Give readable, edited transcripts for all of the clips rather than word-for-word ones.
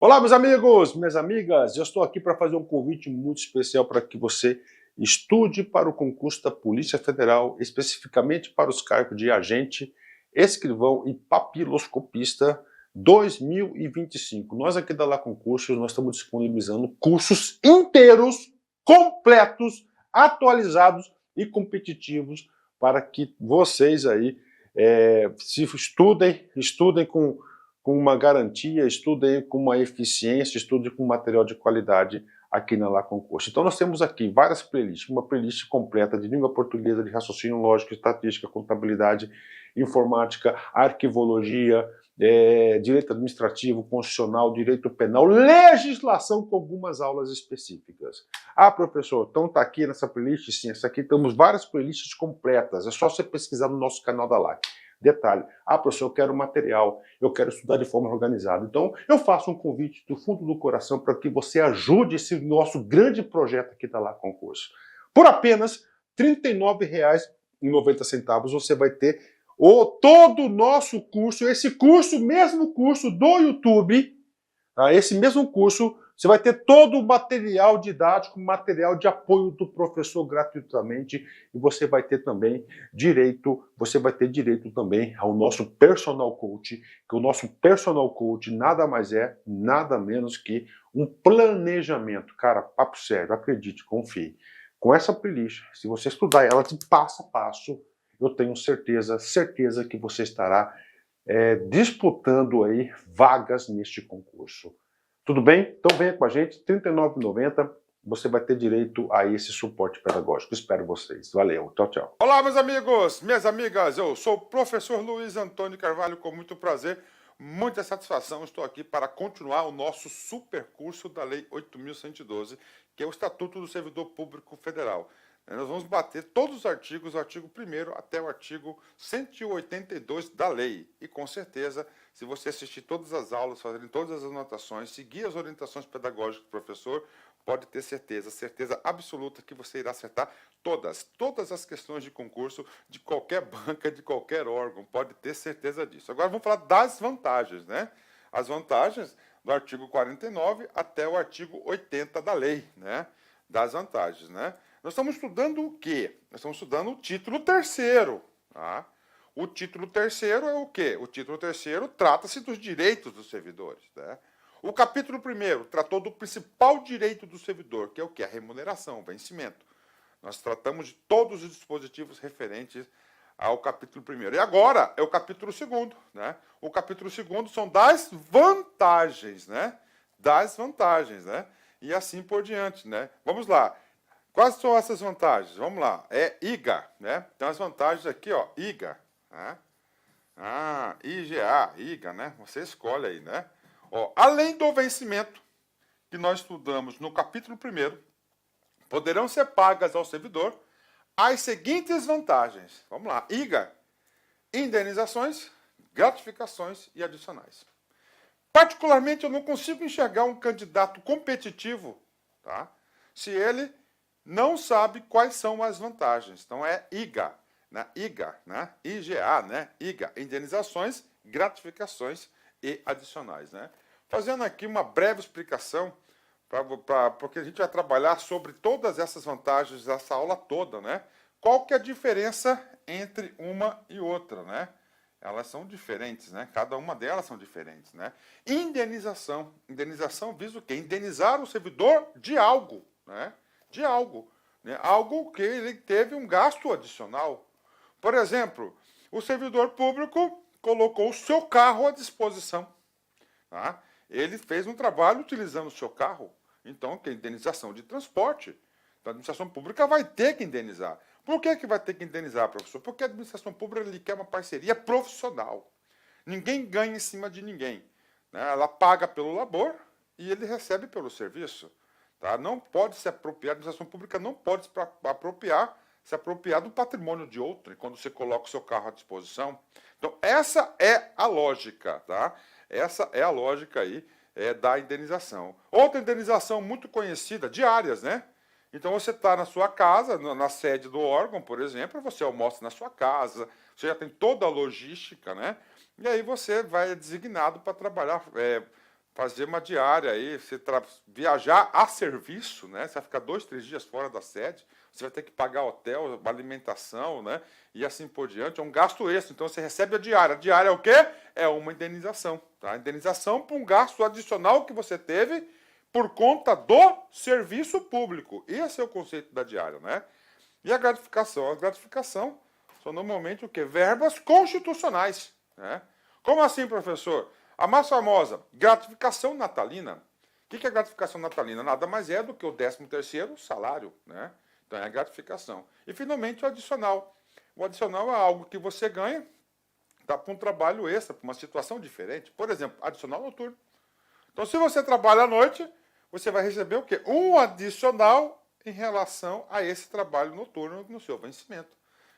Olá, meus amigos, minhas amigas. Eu estou aqui para fazer um convite muito especial para que você estude para o concurso da Polícia Federal, especificamente para os cargos de agente, escrivão e papiloscopista 2025. Nós aqui da La Concursos, nós estamos disponibilizando cursos inteiros, completos, atualizados e competitivos para que vocês aí se estudem com uma garantia, estudem com uma eficiência, estudem com material de qualidade aqui na La Concurso. Então nós temos aqui várias playlists, uma playlist completa de língua portuguesa, de raciocínio lógico, estatística, contabilidade, informática, arquivologia, direito administrativo, constitucional, direito penal, legislação com algumas aulas específicas. Ah, professor, então está aqui nessa playlist? Sim, essa aqui temos várias playlists completas, é só você pesquisar no nosso canal da LAC. Detalhe, professor, eu quero material, eu quero estudar de forma organizada. Então, eu faço um convite do fundo do coração para que você ajude esse nosso grande projeto aqui da La Concurso. Por apenas R$ 39,90 você vai ter todo o nosso curso, esse curso, mesmo curso do YouTube, tá? Esse mesmo curso, você vai ter todo o material didático, material de apoio do professor gratuitamente, e você vai ter direito também ao nosso personal coach, que o nosso personal coach nada mais é, nada menos que um planejamento. Cara, papo sério, acredite, confie. Com essa playlist, se você estudar ela de passo a passo, eu tenho certeza que você estará disputando aí vagas neste concurso. Tudo bem? Então venha com a gente, R$ 39,90, você vai ter direito a esse suporte pedagógico. Espero vocês. Valeu, tchau, tchau. Olá, meus amigos, minhas amigas, eu sou o professor Luiz Antônio Carvalho, com muito prazer, muita satisfação, estou aqui para continuar o nosso super curso da Lei 8.112, que é o Estatuto do Servidor Público Federal. Nós vamos bater todos os artigos, do artigo 1º até o artigo 182 da lei. E com certeza, se você assistir todas as aulas, fazer todas as anotações, seguir as orientações pedagógicas do professor, pode ter certeza absoluta que você irá acertar todas as questões de concurso de qualquer banca, de qualquer órgão, pode ter certeza disso. Agora vamos falar das vantagens, né? As vantagens do artigo 49 até o artigo 80 da lei, né? Das vantagens, né? Nós estamos estudando o quê? Nós estamos estudando o título 3º, tá? O título 3º é o quê? O título 3º trata-se dos direitos dos servidores, né? O capítulo 1º tratou do principal direito do servidor, que é o quê? A remuneração, o vencimento. Nós tratamos de todos os dispositivos referentes ao capítulo 1º. E agora é o capítulo 2º, né? O capítulo 2º são das vantagens, né? Das vantagens, né? E assim por diante, né? Vamos lá. Quais são essas vantagens? Vamos lá. É IGA, né? Então as vantagens aqui, ó, IGA, né? IGA, IGA, né? Você escolhe aí, né? Ó, além do vencimento que nós estudamos no capítulo 1º, poderão ser pagas ao servidor as seguintes vantagens. Vamos lá. IGA, indenizações, gratificações e adicionais. Particularmente, eu não consigo enxergar um candidato competitivo, tá? Se ele não sabe quais são as vantagens. Então é IGA, né? IGA, né? IGA, né? IGA, indenizações, gratificações e adicionais, né? Fazendo aqui uma breve explicação, porque a gente vai trabalhar sobre todas essas vantagens dessa aula toda, né? Qual que é a diferença entre uma e outra, né? Elas são diferentes, né? Cada uma delas são diferentes, né? Indenização. Indenização visa o quê? Indenizar o servidor de algo, né? De algo, né? Algo que ele teve um gasto adicional. Por exemplo, o servidor público colocou o seu carro à disposição, tá? Ele fez um trabalho utilizando o seu carro, então, que é indenização de transporte. Então, a administração pública vai ter que indenizar. Por que vai ter que indenizar, professor? Porque a administração pública ele quer uma parceria profissional. Ninguém ganha em cima de ninguém, né? Ela paga pelo labor e ele recebe pelo serviço. Tá? Não pode se apropriar, a administração pública não pode se apropriar do patrimônio de outro quando você coloca o seu carro à disposição. Então, essa é a lógica, tá? Essa é a lógica aí da indenização. Outra indenização muito conhecida, diárias, né? Então, você está na sua casa, na sede do órgão, por exemplo, você almoça na sua casa, você já tem toda a logística, né? E aí você vai designado para trabalhar fazer uma diária aí, você viajar a serviço, né? Você vai ficar 2, 3 dias fora da sede, você vai ter que pagar hotel, alimentação, né? E assim por diante, é um gasto extra. Então você recebe a diária. A diária é o quê? É uma indenização, tá? Indenização por um gasto adicional que você teve por conta do serviço público. Esse é o conceito da diária, né? E a gratificação? A gratificação são normalmente o quê? Verbas constitucionais, né? Como assim, professor? A mais famosa, gratificação natalina. O que é gratificação natalina? Nada mais é do que o 13º salário, né? Então é a gratificação. E finalmente o adicional. O adicional é algo que você ganha para um trabalho extra, para uma situação diferente. Por exemplo, adicional noturno. Então se você trabalha à noite, você vai receber o quê? Um adicional em relação a esse trabalho noturno no seu vencimento.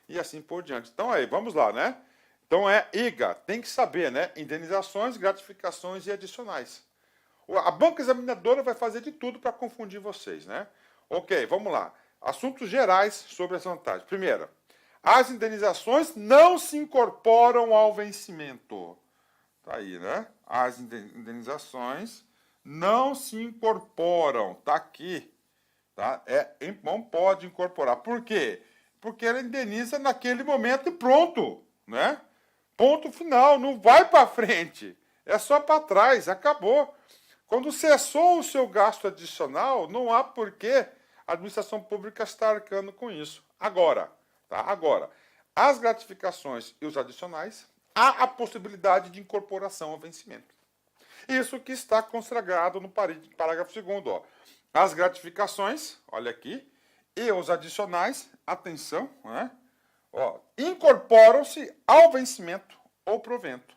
E assim por diante. Então aí, vamos lá, né? Então é IGA, tem que saber, né? Indenizações, gratificações e adicionais. A banca examinadora vai fazer de tudo para confundir vocês, né? Ok, vamos lá. Assuntos gerais sobre as vantagens. Primeiro, as indenizações não se incorporam ao vencimento. Tá aí, né? As indenizações não se incorporam. Tá aqui. Tá? Não pode incorporar. Por quê? Porque ela indeniza naquele momento e pronto, né? Ponto final, não vai para frente. É só para trás, acabou. Quando cessou o seu gasto adicional, não há porquê a administração pública estar arcando com isso. Agora, tá? Agora, as gratificações e os adicionais, há a possibilidade de incorporação ao vencimento. Isso que está consagrado no parágrafo 2º, ó. As gratificações, olha aqui, e os adicionais, atenção, né? Ó, incorporam-se ao vencimento ou provento.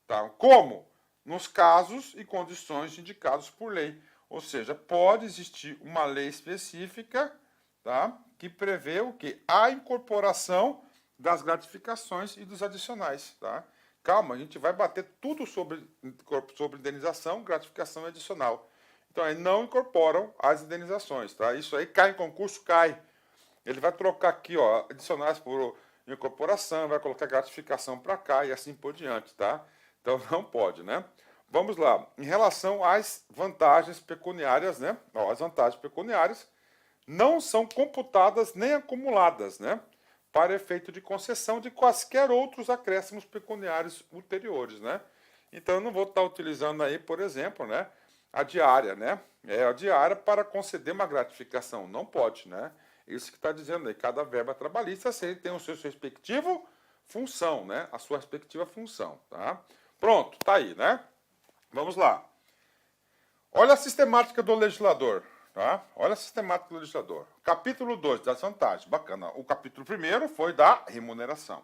Tá? Como? Nos casos e condições indicados por lei. Ou seja, pode existir uma lei específica, tá? Que prevê o quê? A incorporação das gratificações e dos adicionais. Tá? Calma, a gente vai bater tudo sobre indenização, gratificação e adicional. Então, aí não incorporam as indenizações. Tá? Isso aí cai em concurso, cai. Ele vai trocar aqui, ó, adicionais por incorporação, vai colocar gratificação para cá e assim por diante, tá? Então não pode, né? Vamos lá. Em relação às vantagens pecuniárias, né? Ó, as vantagens pecuniárias não são computadas nem acumuladas, né? Para efeito de concessão de quaisquer outros acréscimos pecuniários ulteriores, né? Então eu não vou estar utilizando aí, por exemplo, né? A diária, né? É a diária para conceder uma gratificação. Não pode, né? Isso que está dizendo aí, cada verba trabalhista tem o seu respectivo função, né? A sua respectiva função, tá? Pronto, tá aí, né? Vamos lá. Olha a sistemática do legislador, tá? Olha a sistemática do legislador. Capítulo 2, das vantagens, bacana. O capítulo 1º foi da remuneração.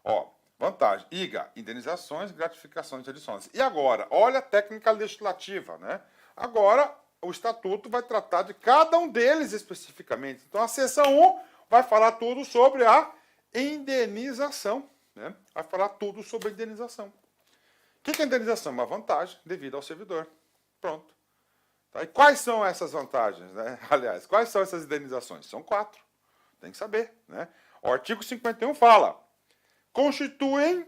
Ó, vantagem, IGA, indenizações, gratificações e adições. E agora, olha a técnica legislativa, né? Agora, o estatuto vai tratar de cada um deles especificamente. Então, a seção 1 vai falar tudo sobre a indenização, né? Vai falar tudo sobre a indenização. O que é indenização? Uma vantagem devida ao servidor. Pronto. Tá? E quais são essas vantagens, né? Aliás, quais são essas indenizações? São 4. Tem que saber, né? O artigo 51 fala: constituem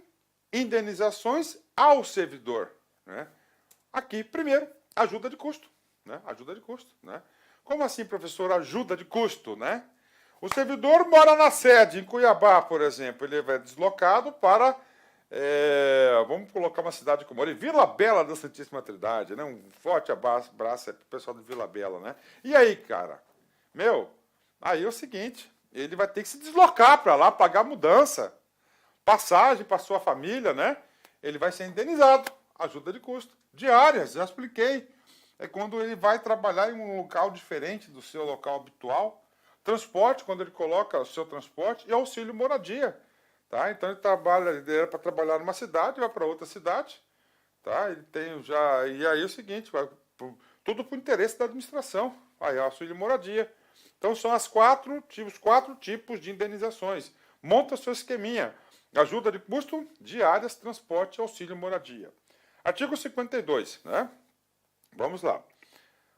indenizações ao servidor, né? Aqui, primeiro, ajuda de custo, né? Ajuda de custo, né? Como assim, professor, ajuda de custo, né? O servidor mora na sede, em Cuiabá, por exemplo, ele é deslocado para, vamos colocar uma cidade como Vila Bela da Santíssima Trindade, né? Um forte abraço para o pessoal de Vila Bela, né? E aí, cara? Aí é o seguinte, ele vai ter que se deslocar para lá, pagar mudança, passagem para sua família, né? Ele vai ser indenizado, ajuda de custo. Diárias, já expliquei. É quando ele vai trabalhar em um local diferente do seu local habitual. Transporte, quando ele coloca o seu transporte, e auxílio moradia. Tá? Então ele era para trabalhar numa cidade, vai para outra cidade. Tá? Ele tem já. E aí é o seguinte, tudo por interesse da administração. Aí auxílio moradia. Então são os quatro tipos de indenizações. Monta seu esqueminha. Ajuda de custo, diárias, transporte e auxílio moradia. Artigo 52, né? Vamos lá.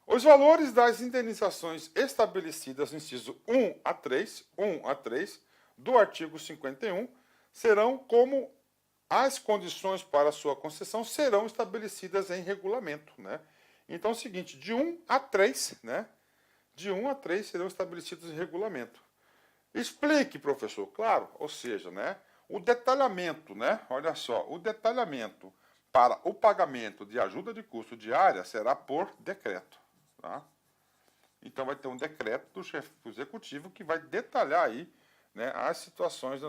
Os valores das indenizações estabelecidas no inciso 1 a 3 do artigo 51 serão como as condições para a sua concessão serão estabelecidas em regulamento, né? Então é o seguinte, de 1 a 3, né? De 1 a 3 serão estabelecidos em regulamento. Explique, professor, claro, ou seja, né? O detalhamento, né? Olha só, o detalhamento para o pagamento de ajuda de custo diária será por decreto, tá? Então vai ter um decreto do chefe do executivo que vai detalhar aí, né, as situações.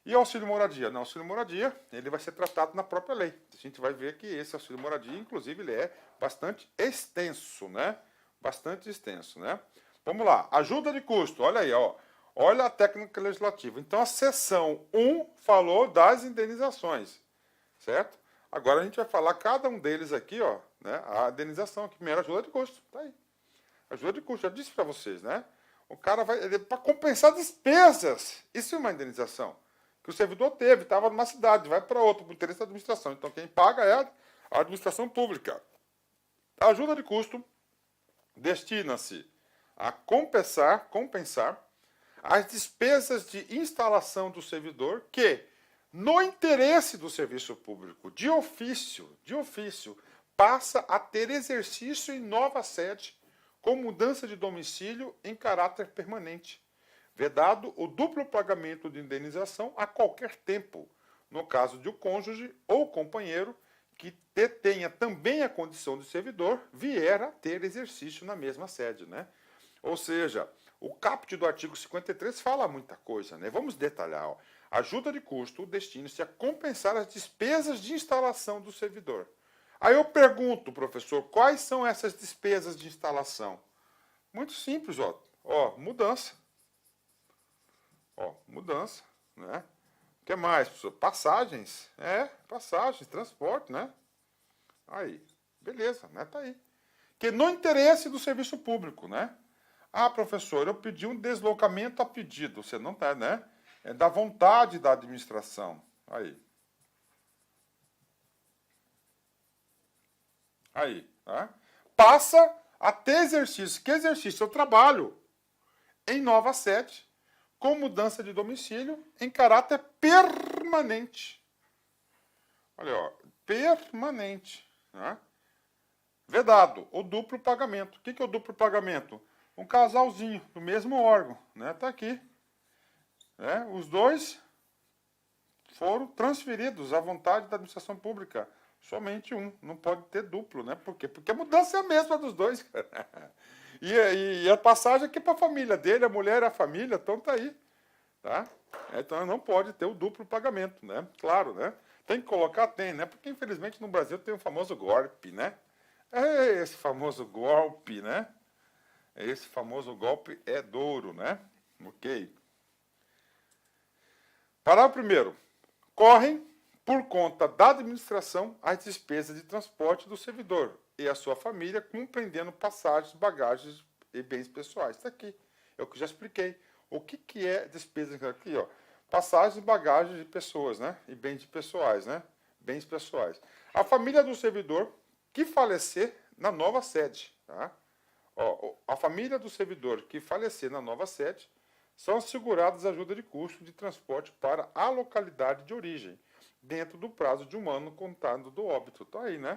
E auxílio moradia? Não, auxílio moradia, ele vai ser tratado na própria lei. A gente vai ver que esse auxílio moradia, inclusive, ele é bastante extenso, né? Bastante extenso, né? Vamos lá, ajuda de custo, olha aí, ó. Olha a técnica legislativa. Então, a seção 1 falou das indenizações, certo? Agora a gente vai falar cada um deles aqui, ó, né? A indenização, que primeiro ajuda de custo, tá aí. Ajuda de custo, já disse para vocês, né? O cara vai, para compensar despesas, isso é uma indenização. Que o servidor teve, estava numa cidade, vai para outra, por interesse da administração. Então, quem paga é a administração pública. A ajuda de custo destina-se a compensar as despesas de instalação do servidor que, no interesse do serviço público, de ofício, passa a ter exercício em nova sede, com mudança de domicílio em caráter permanente, vedado o duplo pagamento de indenização a qualquer tempo, no caso de o cônjuge ou companheiro que detenha também a condição de servidor vier a ter exercício na mesma sede, né? Ou seja, o caput do artigo 53 fala muita coisa, né? Vamos detalhar, ó. Ajuda de custo destina-se a compensar as despesas de instalação do servidor. Aí eu pergunto, professor, quais são essas despesas de instalação? Muito simples, ó. Ó, mudança. Ó, mudança, né? O que mais, professor? Passagens. Passagens, transporte, né? Aí, beleza, né? Tá aí. Que no interesse do serviço público, né? Ah, professor, eu pedi um deslocamento a pedido. Você não tá, né? É da vontade da administração. Aí. Aí, tá? Passa a ter exercício. Que exercício? Eu trabalho em nova sede, com mudança de domicílio, em caráter permanente. Olha, ó, permanente. Né? Vedado, o duplo pagamento. O que é o duplo pagamento? Um casalzinho do mesmo órgão, né? Tá aqui. Né? Os dois foram transferidos à vontade da administração pública. Somente um, não pode ter duplo, né? Por quê? Porque a mudança é a mesma dos dois, cara. E a passagem aqui para a família dele, a mulher e a família, então tá aí. Tá? Então não pode ter o duplo pagamento, né? Claro, né? Tem que colocar, tem, né? Porque infelizmente no Brasil tem o famoso golpe, né? É esse famoso golpe, né? Esse famoso golpe é duro, né? Ok. Parágrafo primeiro. Correm por conta da administração as despesas de transporte do servidor e a sua família, compreendendo passagens, bagagens e bens pessoais. Está aqui. É o que já expliquei. O que é despesa aqui, ó? Passagens, bagagens de pessoas, né? E bens pessoais, né? Bens pessoais. A família do servidor que falecer na nova sede, tá? Ó, a família do servidor que falecer na nova sede são asseguradas ajuda de custo de transporte para a localidade de origem, dentro do prazo de 1 ano contado do óbito. Tá aí, né?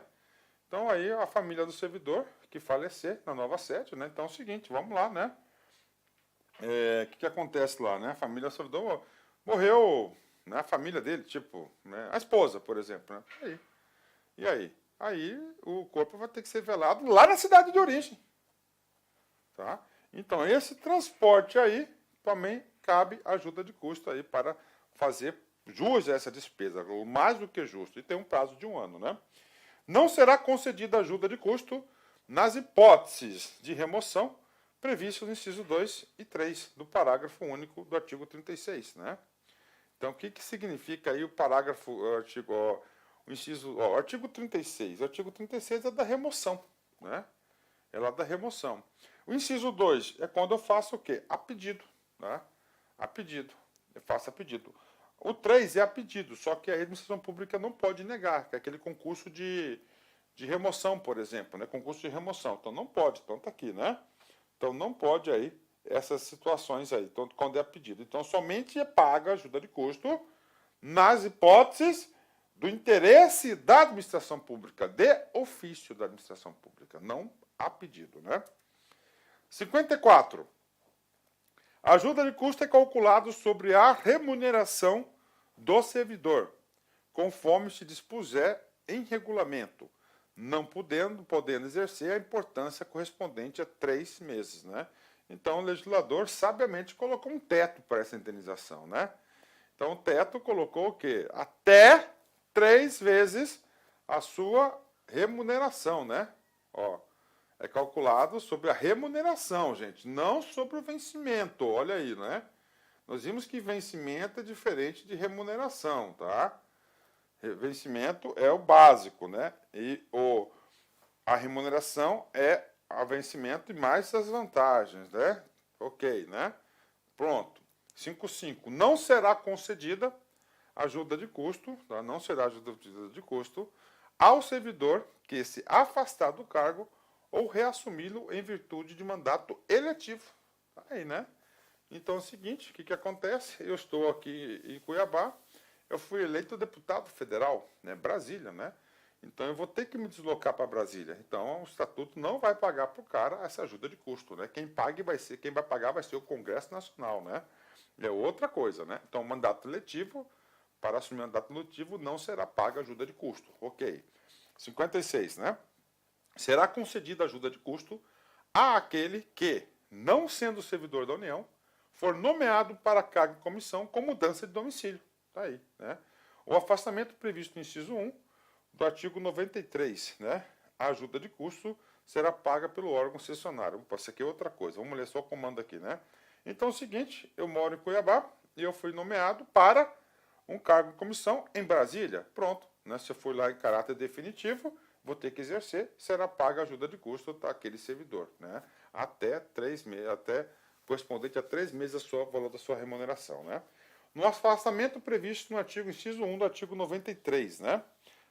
Então aí a família do servidor que falecer na nova sede, né? Então é o seguinte, vamos lá, né? O que acontece lá, né? A família do servidor morreu, né? A família dele, tipo, né? A esposa, por exemplo, né? Aí. E aí? Aí o corpo vai ter que ser velado lá na cidade de origem. Tá? Então esse transporte aí também cabe ajuda de custo aí para fazer jus a essa despesa, mais do que justo, e tem um prazo de 1 ano, né? Não será concedida ajuda de custo nas hipóteses de remoção previstas no inciso 2 e 3 do parágrafo único do artigo 36, né? Então, o que significa aí o parágrafo, o inciso, artigo 36? O artigo 36 é da remoção, né? É lá da remoção. O inciso 2 é quando eu faço o quê? A pedido, né? A pedido. Eu faço a pedido. O 3 é a pedido, só que a administração pública não pode negar, que é aquele concurso de remoção, por exemplo, né? Concurso de remoção. Então não pode, então está aqui, né? Então não pode aí essas situações aí, então, quando é pedido. Então somente é paga ajuda de custo nas hipóteses do interesse da administração pública, de ofício da administração pública, não a pedido, né? 54. A ajuda de custo é calculado sobre a remuneração do servidor, conforme se dispuser em regulamento, não podendo exercer a importância correspondente a 3 meses, né? Então, o legislador sabiamente colocou um teto para essa indenização, né? Então, o teto colocou o quê? Até 3 vezes a sua remuneração, né? Ó, é calculado sobre a remuneração, gente, não sobre o vencimento. Olha aí, né? Nós vimos que vencimento é diferente de remuneração, tá? Vencimento é o básico, né? E a remuneração é o vencimento e mais as vantagens, né? Ok, né? Pronto. 5.5. Não será concedida ajuda de custo, tá? Não será ajuda de custo ao servidor que se afastar do cargo ou reassumi-lo em virtude de mandato eletivo. Aí, né? Então é o seguinte, o que acontece? Eu estou aqui em Cuiabá, eu fui eleito deputado federal, né? Brasília, né? Então eu vou ter que me deslocar para Brasília. Então o estatuto não vai pagar para o cara essa ajuda de custo, né? Quem vai pagar vai ser o Congresso Nacional, né? É outra coisa, né? Então mandato eletivo, para assumir mandato eletivo não será paga ajuda de custo. Ok. 56, né? Será concedida ajuda de custo àquele que, não sendo servidor da União, for nomeado para cargo de comissão com mudança de domicílio. Está aí, né? O afastamento previsto no inciso 1 do artigo 93, né? A ajuda de custo será paga pelo órgão cessionário. Opa, isso aqui é outra coisa. Vamos ler só o comando aqui, né? Então é o seguinte, eu moro em Cuiabá e eu fui nomeado para um cargo de comissão em Brasília. Pronto, né? Se eu for lá em caráter definitivo, vou ter que exercer, será paga a ajuda de custo daquele servidor, né? Até 3 meses, até correspondente a 3 meses do valor da sua remuneração, né? No afastamento previsto no artigo inciso 1 do artigo 93, né?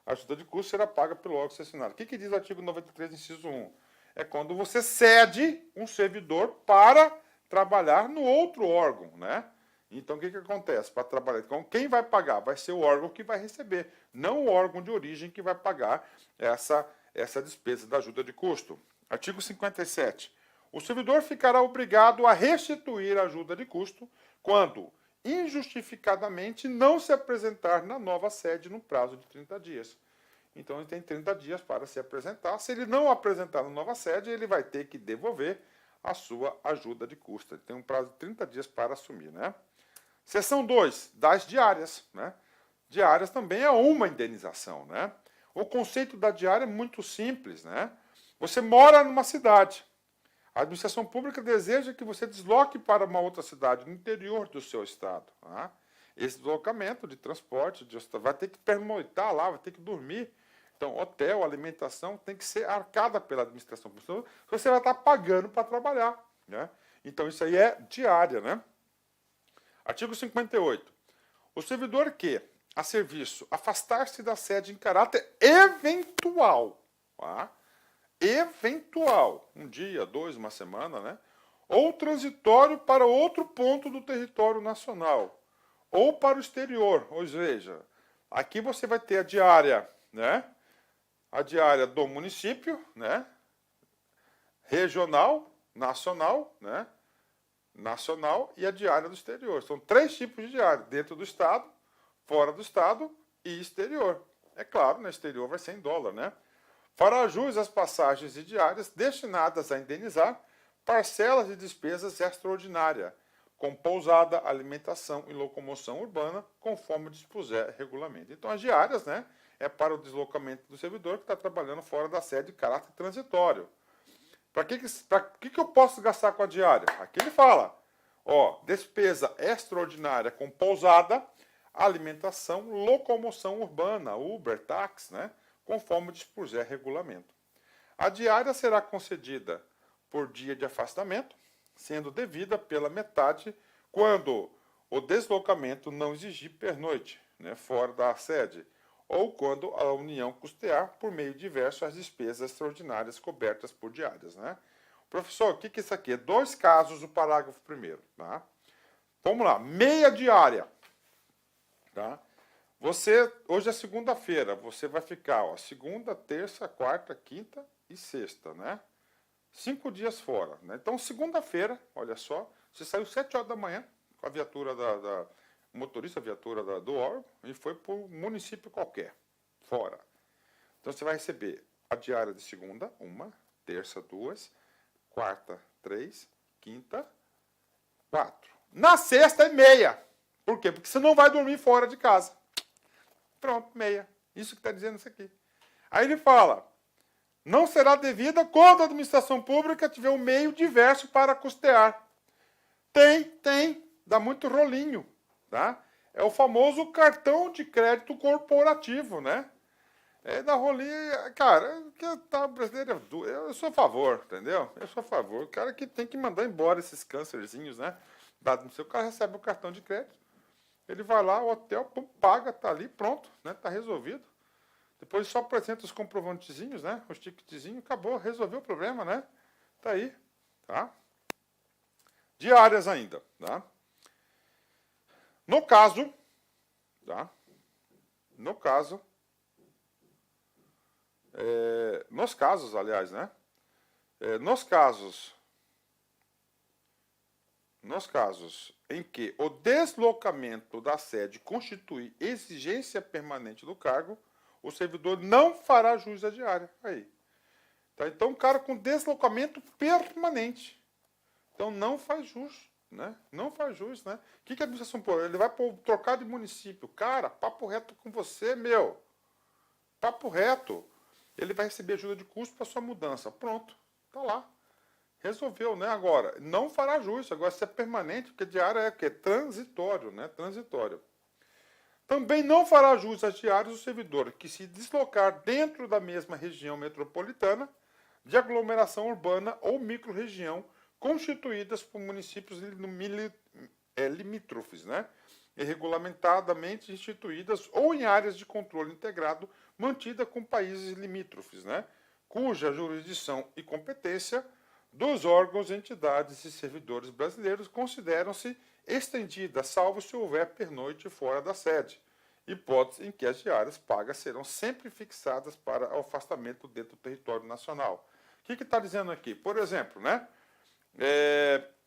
A ajuda de custo será paga pelo órgão cessionário. O que diz o artigo 93, inciso 1? É quando você cede um servidor para trabalhar no outro órgão, né? Então, o que acontece? Para trabalhar, então, quem vai pagar? Vai ser o órgão que vai receber, não o órgão de origem que vai pagar essa despesa da ajuda de custo. Artigo 57. O servidor ficará obrigado a restituir a ajuda de custo quando injustificadamente não se apresentar na nova sede no prazo de 30 dias. Então, ele tem 30 dias para se apresentar. Se ele não apresentar na nova sede, ele vai ter que devolver a sua ajuda de custo. Ele tem um prazo de 30 dias para assumir, né? Seção 2, das diárias, né? Diárias também é uma indenização, né? O conceito da diária é muito simples, né? Você mora numa cidade. A administração pública deseja que você desloque para uma outra cidade no interior do seu estado. Tá? Esse deslocamento de transporte vai ter que pernoitar lá, vai ter que dormir. Então, hotel, alimentação tem que ser arcada pela administração pública. Você vai estar pagando para trabalhar, né? Então, isso aí é diária, né? Artigo 58. O servidor que, a serviço, afastar-se da sede em caráter eventual, tá? Eventual, um dia, 2, uma semana, né? Ou transitório para outro ponto do território nacional, ou para o exterior. Ou seja, aqui você vai ter a diária, né? A diária do município, né? Regional, nacional, né? Nacional e a diária do exterior. São 3 tipos de diária: dentro do estado, fora do estado e exterior. É claro, no exterior vai ser em dólar, né? Fará jus às passagens e diárias destinadas a indenizar parcelas de despesas extraordinárias, com pousada, alimentação e locomoção urbana, conforme dispuser regulamento. Então, as diárias, né, é para o deslocamento do servidor que está trabalhando fora da sede de caráter transitório. Para que eu posso gastar com a diária? Aqui ele fala, ó, despesa extraordinária com pousada, alimentação, locomoção urbana, Uber, táxi, né? Conforme dispuser regulamento. A diária será concedida por dia de afastamento, sendo devida pela metade quando o deslocamento não exigir pernoite, né, fora da sede, ou quando a União custear por meio diverso as despesas extraordinárias cobertas por diárias, né? Professor, o que é isso aqui? É 2 casos do parágrafo 1º, tá? Vamos lá, meia diária, tá? Hoje é segunda-feira, você vai ficar, ó, segunda, terça, quarta, quinta e sexta, né? 5 dias fora, né? Então, segunda-feira, olha só, você saiu 7 horas da manhã com a viatura motorista, a viatura do órgão, e foi para um município qualquer, fora. Então, você vai receber a diária de segunda, uma, terça, duas, quarta, três, quinta, quatro. Na sexta é meia. Por quê? Porque você não vai dormir fora de casa. Pronto, meia. Isso que está dizendo isso aqui. Aí ele fala, não será devida quando a administração pública tiver um meio diverso para custear. Tem. Dá muito rolinho, tá? É o famoso cartão de crédito corporativo, né? É da rolinho, cara, que tá brasileiro, eu sou a favor, entendeu? Eu sou a favor. O cara que tem que mandar embora esses câncerzinhos, né? Dado no seu, o cara recebe o cartão de crédito, ele vai lá, o hotel, pum, paga, tá ali, pronto, né? Tá resolvido. Depois só apresenta os comprovantezinhos, né? Os ticketzinhos, acabou, resolveu o problema, né? Tá aí, tá? Diárias ainda, tá? No caso, tá? Nos casos, aliás, né? Nos casos em que o deslocamento da sede constitui exigência permanente do cargo, o servidor não fará jus à diária. Aí. Tá? Então, o cara com deslocamento permanente. Então, não faz jus. Né? Não faz jus. Né? O que a administração pô? Ele vai trocar de município. Cara, papo reto com você, meu. Papo reto. Ele vai receber ajuda de custo para sua mudança. Pronto. Tá lá. Resolveu, né? Agora, não fará jus. Agora, se é permanente, porque diária é o quê? Transitório, né? Transitório. Também não fará jus às diárias o servidor que se deslocar dentro da mesma região metropolitana, de aglomeração urbana ou microrregião, constituídas por municípios limítrofes, né? E regulamentadamente instituídas ou em áreas de controle integrado mantida com países limítrofes, né? Cuja jurisdição e competência dos órgãos, entidades e servidores brasileiros consideram-se estendidas, salvo se houver pernoite fora da sede, hipótese em que as diárias pagas serão sempre fixadas para o afastamento dentro do território nacional. O que está dizendo aqui? Por exemplo, né?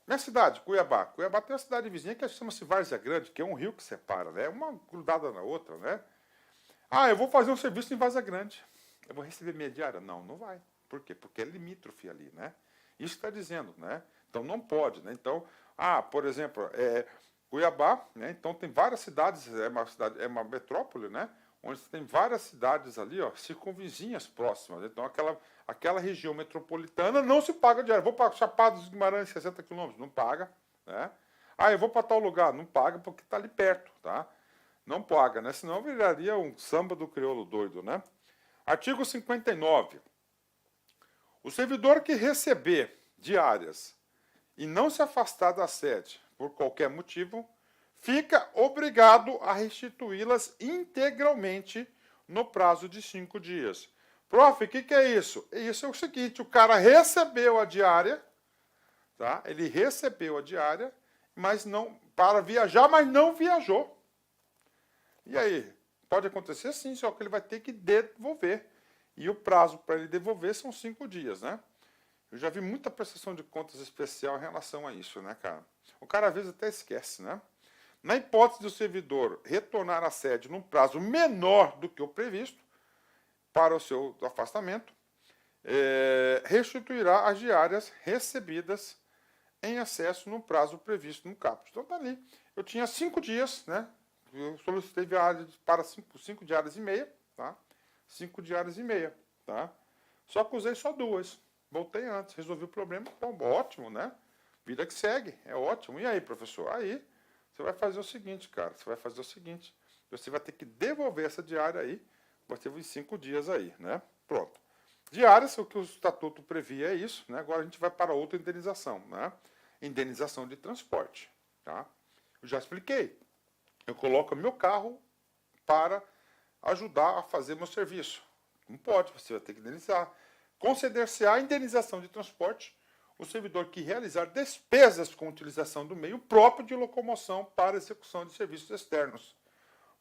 Minha cidade, Cuiabá. Cuiabá tem uma cidade vizinha que chama-se Várzea Grande, que é um rio que separa, né? Uma grudada na outra, né? Ah, eu vou fazer um serviço em Várzea Grande. Eu vou receber minha diária? Não, não vai. Por quê? Porque é limítrofe ali, né? Isso está dizendo, né? Então não pode, né? Então, por exemplo, Cuiabá, né? Então tem várias cidades, é uma metrópole, né? Onde tem várias cidades ali, ó, circunvizinhas próximas. Então aquela região metropolitana não se paga diária. Vou para Chapada dos Guimarães, 60 quilômetros, não paga, né? Eu vou para tal lugar, não paga porque está ali perto, tá? Não paga, né? Senão viraria um samba do crioulo doido, né? Artigo 59. O servidor que receber diárias e não se afastar da sede por qualquer motivo, fica obrigado a restituí-las integralmente no prazo de 5 dias. Prof, o que é isso? Isso é o seguinte, o cara recebeu a diária, tá? Ele recebeu a diária, mas não para viajar, mas não viajou. E aí? Pode acontecer sim, só que ele vai ter que devolver. E o prazo para ele devolver são 5 dias, né? Eu já vi muita prestação de contas especial em relação a isso, né, cara? O cara às vezes até esquece, né? Na hipótese do servidor retornar à sede num prazo menor do que o previsto para o seu afastamento, restituirá as diárias recebidas em acesso no prazo previsto no caput. Então tá ali. Eu tinha 5 dias, né? Eu solicitei diárias para 5 diárias e meia, tá? 5 diárias e meia, tá? Só que usei só 2. Voltei antes, resolvi o problema. Bom, ótimo, né? Vida que segue, é ótimo. E aí, professor? Aí, você vai fazer o seguinte, cara. Você vai fazer o seguinte. Você vai ter que devolver essa diária aí. Vai ter uns 5 dias aí, né? Pronto. Diárias, o que o estatuto previa é isso, né? Agora a gente vai para outra indenização, né? Indenização de transporte, tá? Eu já expliquei. Eu coloco meu carro para ajudar a fazer meu serviço. Não pode, você vai ter que indenizar. Conceder-se-á a indenização de transporte o servidor que realizar despesas com utilização do meio próprio de locomoção para execução de serviços externos.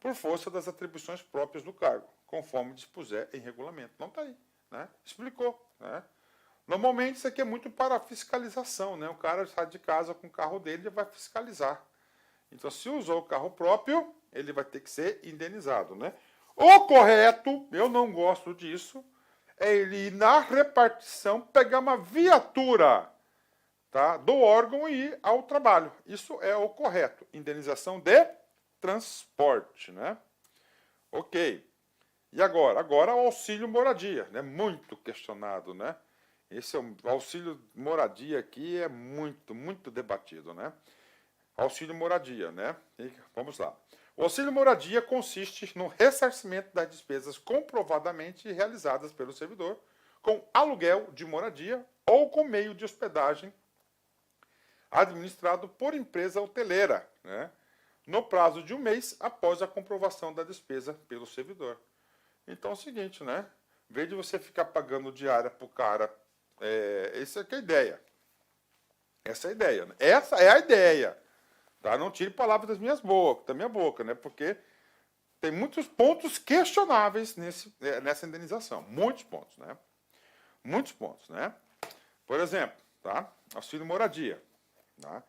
por força das atribuições próprias do cargo, conforme dispuser em regulamento. Não está aí, né? Explicou, né? Normalmente isso aqui é muito para fiscalização, né? O cara sai de casa com o carro dele e vai fiscalizar. Então, se usou o carro próprio, ele vai ter que ser indenizado, né? O correto, eu não gosto disso, é ele ir na repartição, pegar uma viatura, tá, do órgão e ir ao trabalho. Isso é o correto. Indenização de transporte, né? Ok. E agora? Agora o auxílio moradia, né? Muito questionado, né? Esse é o auxílio moradia aqui é muito debatido, né? Auxílio moradia, né? E vamos lá. O auxílio moradia consiste no ressarcimento das despesas comprovadamente realizadas pelo servidor com aluguel de moradia ou com meio de hospedagem administrado por empresa hoteleira, né? No prazo de um mês após a comprovação da despesa pelo servidor. Então é o seguinte, né? Em vez de você ficar pagando diária para o cara, essa é a ideia. Essa é a ideia, né? Essa é a ideia. Tá? Não tire palavras da minha boca, né? Porque tem muitos pontos questionáveis nessa indenização. Muitos pontos, né? Muitos pontos, né? Por exemplo, tá? Auxílio moradia. Tá?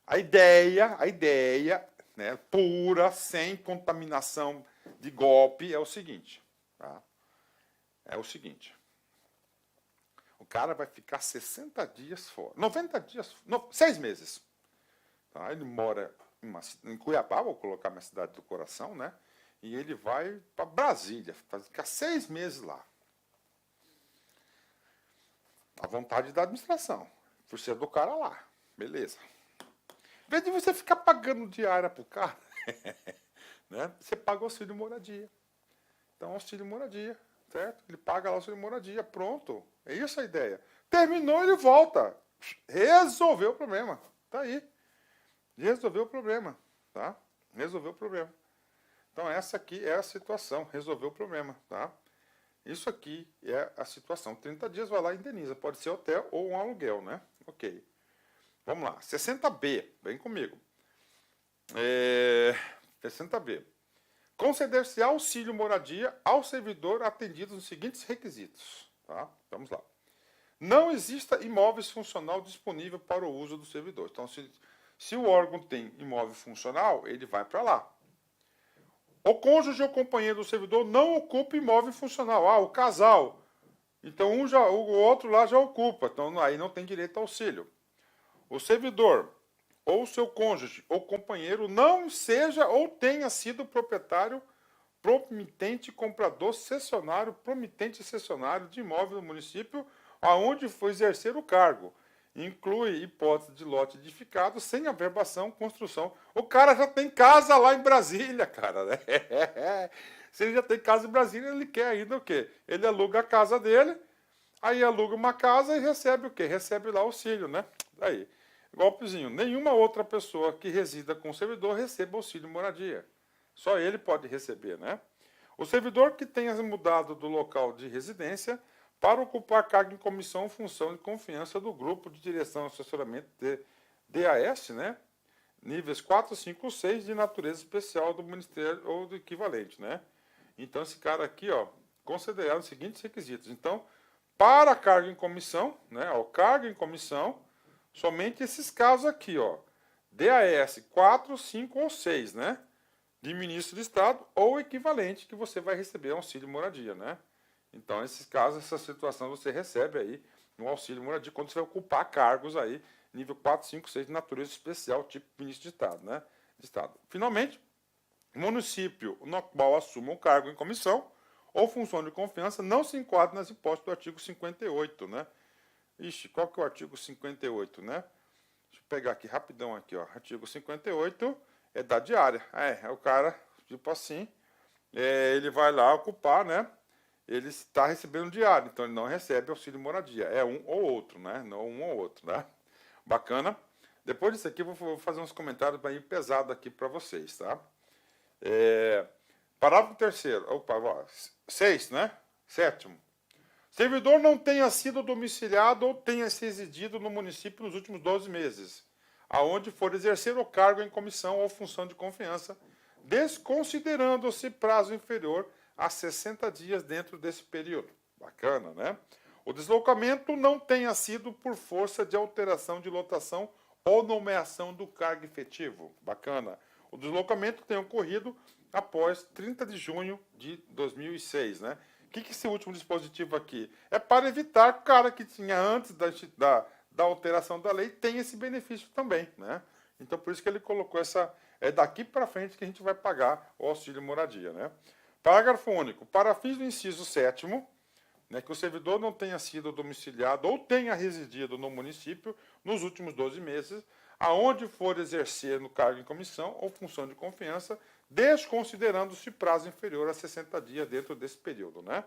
A ideia, né, pura, sem contaminação de golpe, é o seguinte. Tá? É o seguinte. O cara vai ficar 60 dias fora. 90 dias, 6 meses. Tá? Ele mora em Cuiabá, vou colocar minha cidade do coração, né? E ele vai para Brasília, ficar 6 meses lá. À vontade da administração. Por ser do cara lá. Beleza. Em vez de você ficar pagando diária pro cara, né? Você paga o auxílio moradia. Então, auxílio moradia, certo? Ele paga lá o auxílio moradia, pronto. É isso a ideia. Terminou, ele volta. Resolveu o problema. Tá aí. Resolveu o problema, tá? Resolveu o problema. Então, essa aqui é a situação, resolveu o problema, tá? Isso aqui é a situação. 30 dias, vai lá e indeniza. Pode ser hotel ou um aluguel, né? Ok. Vamos lá. 60B, vem comigo. 60B. Conceder-se auxílio moradia ao servidor atendido nos seguintes requisitos, tá? Vamos lá. Não exista imóveis funcional disponível para o uso do servidor. Então, se o órgão tem imóvel funcional, ele vai para lá. O cônjuge ou companheiro do servidor não ocupa imóvel funcional. Ah, o casal. Então, o outro lá já ocupa. Então, aí não tem direito ao auxílio. O servidor ou seu cônjuge ou companheiro não seja ou tenha sido proprietário, promitente, comprador, cessionário, promitente cessionário de imóvel no município aonde foi exercer o cargo. Inclui hipótese de lote edificado sem averbação, construção. O cara já tem casa lá em Brasília, cara. Né? Se ele já tem casa em Brasília, ele quer ainda o quê? Ele aluga a casa dele, aí aluga uma casa e recebe o quê? Recebe lá auxílio, né? Aí, golpezinho. Nenhuma outra pessoa que resida com o servidor recebe auxílio moradia. Só ele pode receber, né? O servidor que tenha mudado do local de residência para ocupar cargo em comissão ou função de confiança do grupo de direção e assessoramento de DAS, né? Níveis 4, 5, 6 de natureza especial do Ministério ou do equivalente, né? Então, esse cara aqui, ó, considerado os seguintes requisitos. Então, para cargo em comissão, né? O cargo em comissão, somente esses casos aqui, ó. DAS 4, 5 ou 6, né? De ministro de Estado ou equivalente que você vai receber auxílio moradia, né? Então, nesses casos, essa situação você recebe aí no auxílio moradia quando você vai ocupar cargos aí, nível 4, 5, 6 de natureza especial, tipo ministro de Estado, né? De Estado. Finalmente, município no qual assuma um cargo em comissão ou função de confiança não se enquadra nas hipóteses do artigo 58, né? Ixi, qual que é o artigo 58, né? Deixa eu pegar aqui rapidão aqui, ó. Artigo 58 é da diária. É o cara, tipo assim, ele vai lá ocupar, né? Ele está recebendo diário, então ele não recebe auxílio moradia. É um ou outro, né? Não um ou outro, né? Bacana. Depois disso aqui, eu vou fazer uns comentários bem pesados aqui para vocês, tá? Parágrafo 3º. Opa, 6, né? 7º. Servidor não tenha sido domiciliado ou tenha se residido no município nos últimos 12 meses, aonde for exercer o cargo em comissão ou função de confiança desconsiderando-se prazo inferior a 60 dias dentro desse período. Bacana, né? O deslocamento não tenha sido por força de alteração de lotação ou nomeação do cargo efetivo. Bacana. O deslocamento tem ocorrido após 30 de junho de 2006, né? O que é esse último dispositivo aqui? É para evitar que o cara que tinha antes da alteração da lei tenha esse benefício também, né? Então, por isso que ele colocou essa... É daqui para frente que a gente vai pagar o auxílio moradia, né? Parágrafo único. Para fins do inciso 7º, né, que o servidor não tenha sido domiciliado ou tenha residido no município nos últimos 12 meses, aonde for exercer no cargo em comissão ou função de confiança, desconsiderando-se prazo inferior a 60 dias dentro desse período, né?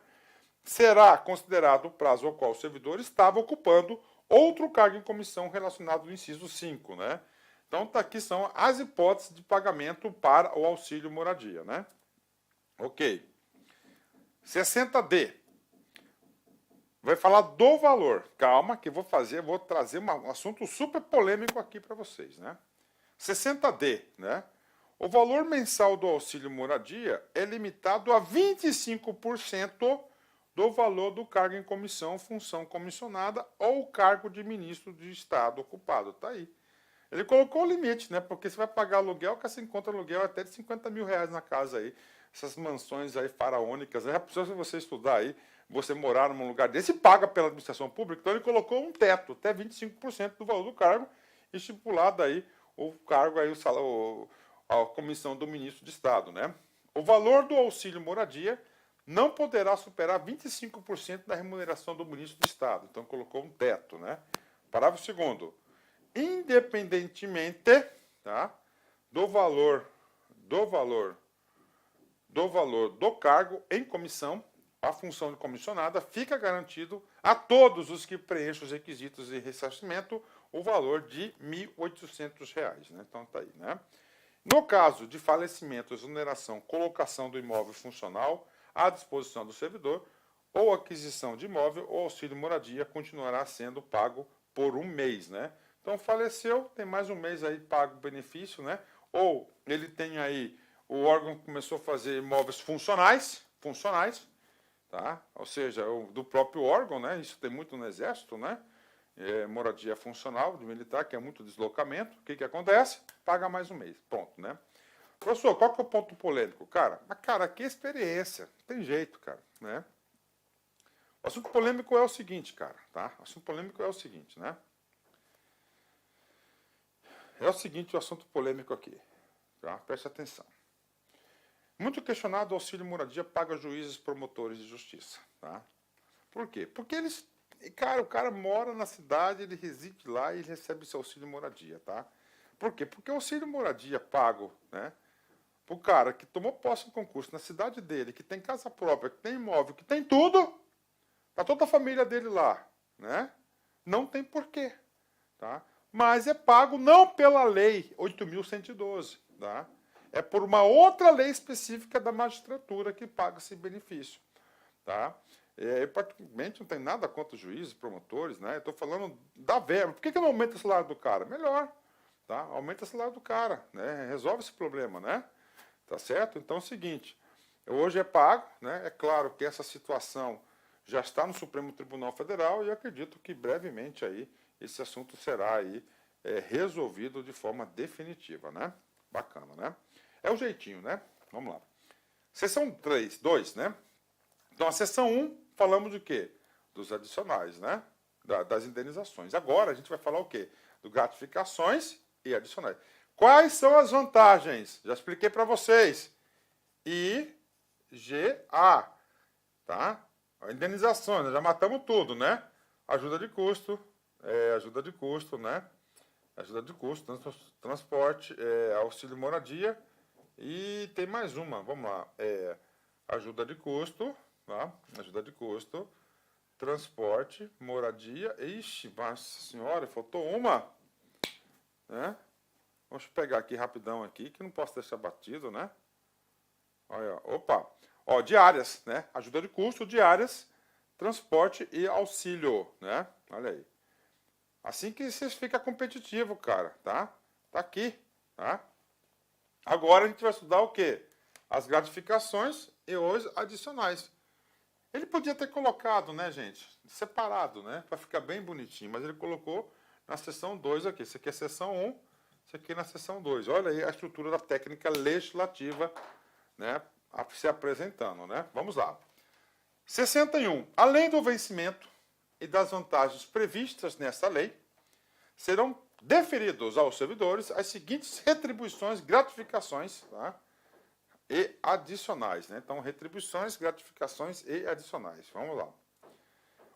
Será considerado o prazo ao qual o servidor estava ocupando outro cargo em comissão relacionado no inciso 5, né? Então, aqui são as hipóteses de pagamento para o auxílio moradia, né? Ok. 60D. Vai falar do valor. Calma, que vou trazer um assunto super polêmico aqui para vocês, né? 60D, né? O valor mensal do auxílio moradia é limitado a 25% do valor do cargo em comissão, função comissionada ou cargo de ministro de Estado ocupado. Tá aí. Ele colocou o limite, né? Porque você vai pagar aluguel, que você encontra aluguel até de 50 mil reais na casa aí. Essas mansões aí faraônicas. Já precisa você estudar aí, você morar num lugar desse e paga pela administração pública. Então ele colocou um teto, até 25% do valor do cargo, estipulado aí o cargo aí, o salário, a comissão do ministro de Estado, né? O valor do auxílio moradia não poderá superar 25% da remuneração do ministro de Estado. Então colocou um teto, né? Parágrafo 2º. Independentemente, tá, do valor do cargo em comissão, a função de comissionada, fica garantido a todos os que preenchem os requisitos de ressarcimento o valor de R$ 1.800, né? Então tá aí, né? No caso de falecimento, exoneração, colocação do imóvel funcional à disposição do servidor ou aquisição de imóvel, o auxílio moradia continuará sendo pago por um mês, né? Então faleceu, tem mais um mês aí pago o benefício, né? Ou ele tem aí, o órgão começou a fazer imóveis funcionais, tá? Ou seja, do próprio órgão, né? Isso tem muito no Exército, né? Moradia funcional de militar, que é muito deslocamento. O que acontece? Paga mais um mês. Ponto, né? Professor, qual que é o ponto polêmico? Cara, aqui é experiência. Não tem jeito, cara, né? O assunto polêmico é o seguinte, cara, tá? O assunto polêmico é o seguinte, né? É o seguinte o assunto polêmico aqui, tá? Preste atenção. Muito questionado, o auxílio moradia paga juízes promotores de justiça, tá? Por quê? Porque eles... Cara, o cara mora na cidade, ele reside lá e ele recebe esse auxílio moradia, tá? Por quê? Porque o auxílio moradia pago, né? Pro cara que tomou posse no concurso na cidade dele, que tem casa própria, que tem imóvel, que tem tudo, tá toda a família dele lá, né? Não tem porquê, tá? Mas é pago não pela lei 8.112, tá? É por uma outra lei específica da magistratura que paga esse benefício, tá? Eu, particularmente, não tenho nada contra os juízes, promotores, né? Estou falando da verba. Por que não aumenta o salário do cara? Melhor, tá? Aumenta o salário do cara, né? Resolve esse problema, né? Tá certo? Então é o seguinte, hoje é pago, né? É claro que essa situação já está no Supremo Tribunal Federal e eu acredito que brevemente aí esse assunto será aí resolvido de forma definitiva, né? Bacana, né? É o jeitinho, né? Vamos lá. Seção 2, né? Então, a seção 1, falamos de quê? Dos adicionais, né? Das indenizações. Agora, a gente vai falar o quê? Do gratificações e adicionais. Quais são as vantagens? Já expliquei para vocês. IGA, tá? Indenizações, nós já matamos tudo, né? Ajuda de custo, né? Ajuda de custo, transporte, auxílio moradia e tem mais uma, vamos lá, ajuda de custo, tá? Ajuda de custo, transporte, moradia, ixi, nossa senhora, faltou uma, né? Vamos pegar aqui rapidão aqui, que não posso deixar batido, né? Olha, opa, ó, diárias, né? Ajuda de custo, diárias, transporte e auxílio, né? Olha aí. Assim que você fica competitivo, cara, tá? Tá aqui, tá? Agora a gente vai estudar o quê? As gratificações e os adicionais. Ele podia ter colocado, né, gente, separado, né, para ficar bem bonitinho, mas ele colocou na seção 2 aqui. Isso aqui é seção 1, isso aqui é na seção 2. Olha aí a estrutura da técnica legislativa, né, se apresentando, né? Vamos lá. 61. Além do vencimento e das vantagens previstas nessa lei, serão deferidos aos servidores as seguintes retribuições, gratificações, tá? E adicionais, né? Então, retribuições, gratificações e adicionais. Vamos lá.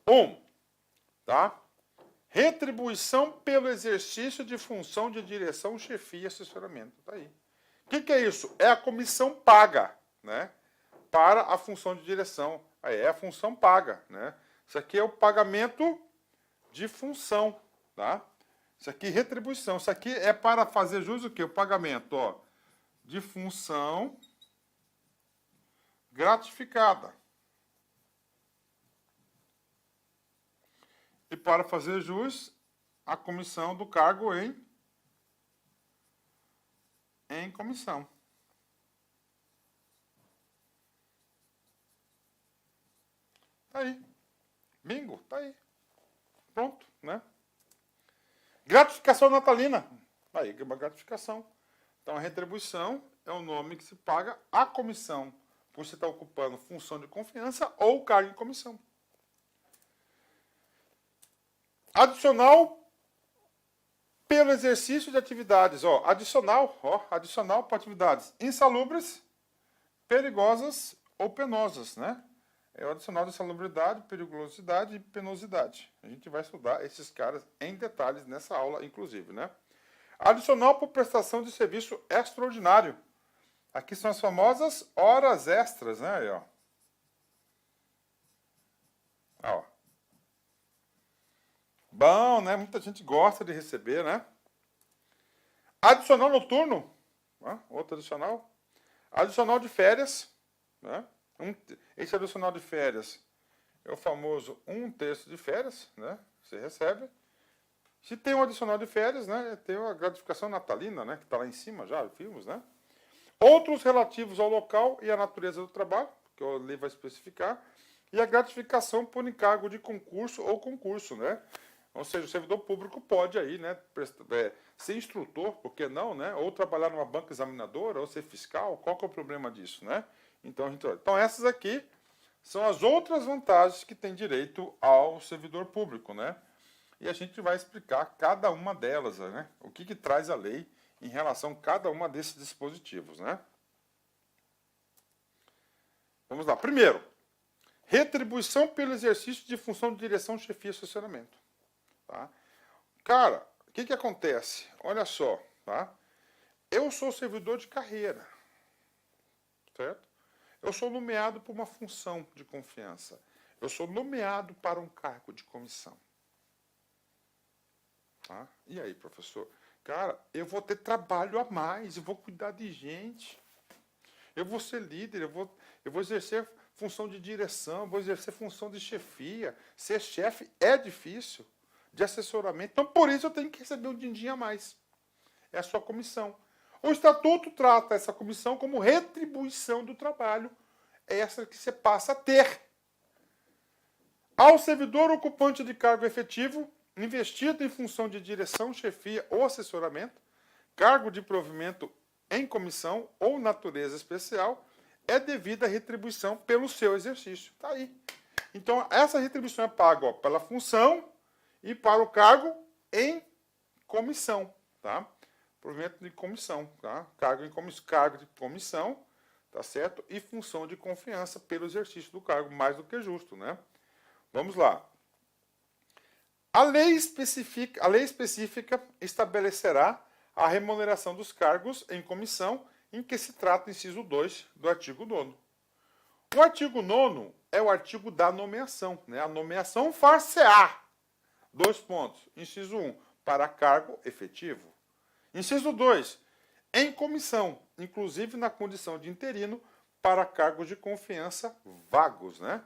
1. Tá? Retribuição pelo exercício de função de direção, chefia e assessoramento. Tá aí. O que é isso? É a comissão paga, né? Para a função de direção. Aí é a função paga, né? Isso aqui é o pagamento de função, tá? Isso aqui é retribuição. Isso aqui é para fazer jus o quê? O pagamento, ó, de função gratificada. E para fazer jus a comissão do cargo em comissão. Tá aí. Bingo, tá aí. Pronto, né? Gratificação natalina. Aí, uma gratificação. Então, a retribuição é o nome que se paga à comissão por você estar ocupando função de confiança ou cargo em comissão. Adicional pelo exercício de atividades. Ó, adicional para atividades insalubres, perigosas ou penosas, né? É o adicional de insalubridade, periculosidade e penosidade. A gente vai estudar esses caras em detalhes nessa aula, inclusive, né? Adicional por prestação de serviço extraordinário. Aqui são as famosas horas extras, né? Aí, ó. Ó. Bom, né? Muita gente gosta de receber, né? Adicional noturno. Né? Outro adicional. Adicional de férias. Né? Esse adicional de férias é o famoso 1/3 de férias, né? Você recebe. Se tem um adicional de férias, né? Tem a gratificação natalina, né? Que está lá em cima já, vimos, né? Outros relativos ao local e à natureza do trabalho, que a lei vai especificar. E a gratificação por encargo de concurso ou concurso, né? Ou seja, o servidor público pode aí, né, ser instrutor, por que não, né? Ou trabalhar numa banca examinadora, ou ser fiscal, qual que é o problema disso, né? Então essas aqui são as outras vantagens que tem direito ao servidor público, né? E a gente vai explicar cada uma delas, né? O que traz a lei em relação a cada uma desses dispositivos, né? Vamos lá. Primeiro, retribuição pelo exercício de função de direção, chefia e assessoramento. Tá? Cara, o que acontece? Olha só, tá? Eu sou servidor de carreira, certo? Eu sou nomeado por uma função de confiança. Eu sou nomeado para um cargo de comissão. Tá? E aí, professor? Cara, eu vou ter trabalho a mais, eu vou cuidar de gente. Eu vou ser líder, eu vou exercer função de direção, eu vou exercer função de chefia. Ser chefe é difícil. De assessoramento. Então, por isso eu tenho que receber um din-din a mais. É a sua comissão. O Estatuto trata essa comissão como retribuição do trabalho. É essa que você passa a ter. Ao servidor ocupante de cargo efetivo, investido em função de direção, chefia ou assessoramento, cargo de provimento em comissão ou natureza especial, é devida a retribuição pelo seu exercício. Está aí. Então, essa retribuição é paga pela função e para o cargo em comissão, tá? Provimento de comissão, tá? Cargo de comissão, tá certo? E função de confiança pelo exercício do cargo, mais do que justo, né? Vamos lá. A lei específica estabelecerá a remuneração dos cargos em comissão em que se trata o inciso 2 do artigo 9º. O artigo 9º é o artigo da nomeação, né? A nomeação far-se-á. 2 pontos. Inciso 1, para cargo efetivo. Inciso 2, em comissão, inclusive na condição de interino, para cargos de confiança vagos, né?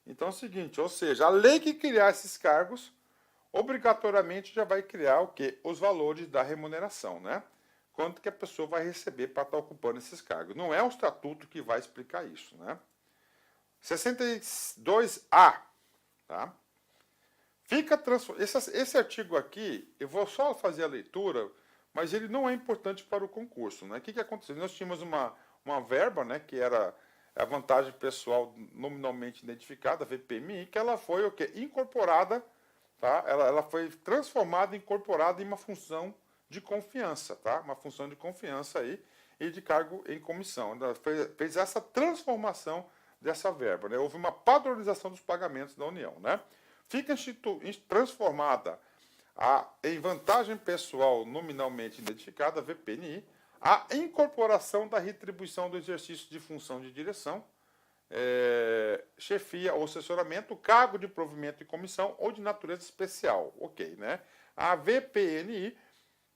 Então é o seguinte, ou seja, a lei que criar esses cargos, obrigatoriamente já vai criar o quê? Os valores da remuneração, né? quanto que a pessoa vai receber para estar ocupando esses cargos. Não é o estatuto que vai explicar isso, né? 62A, tá? Esse artigo aqui, eu vou só fazer a leitura, mas ele não é importante para o concurso, né? O que aconteceu? Nós tínhamos uma verba, né, que era a vantagem pessoal nominalmente identificada, a VPMI, que ela foi o quê? Incorporada, tá? Ela foi transformada, incorporada em uma função de confiança, tá? Uma função de confiança aí e de cargo em comissão. Ela fez essa transformação dessa verba, né? Houve uma padronização dos pagamentos da União, né? Fica transformada em vantagem pessoal nominalmente identificada, VPNI, a incorporação da retribuição do exercício de função de direção, chefia ou assessoramento, cargo de provimento e comissão ou de natureza especial, ok, né? A VPNI,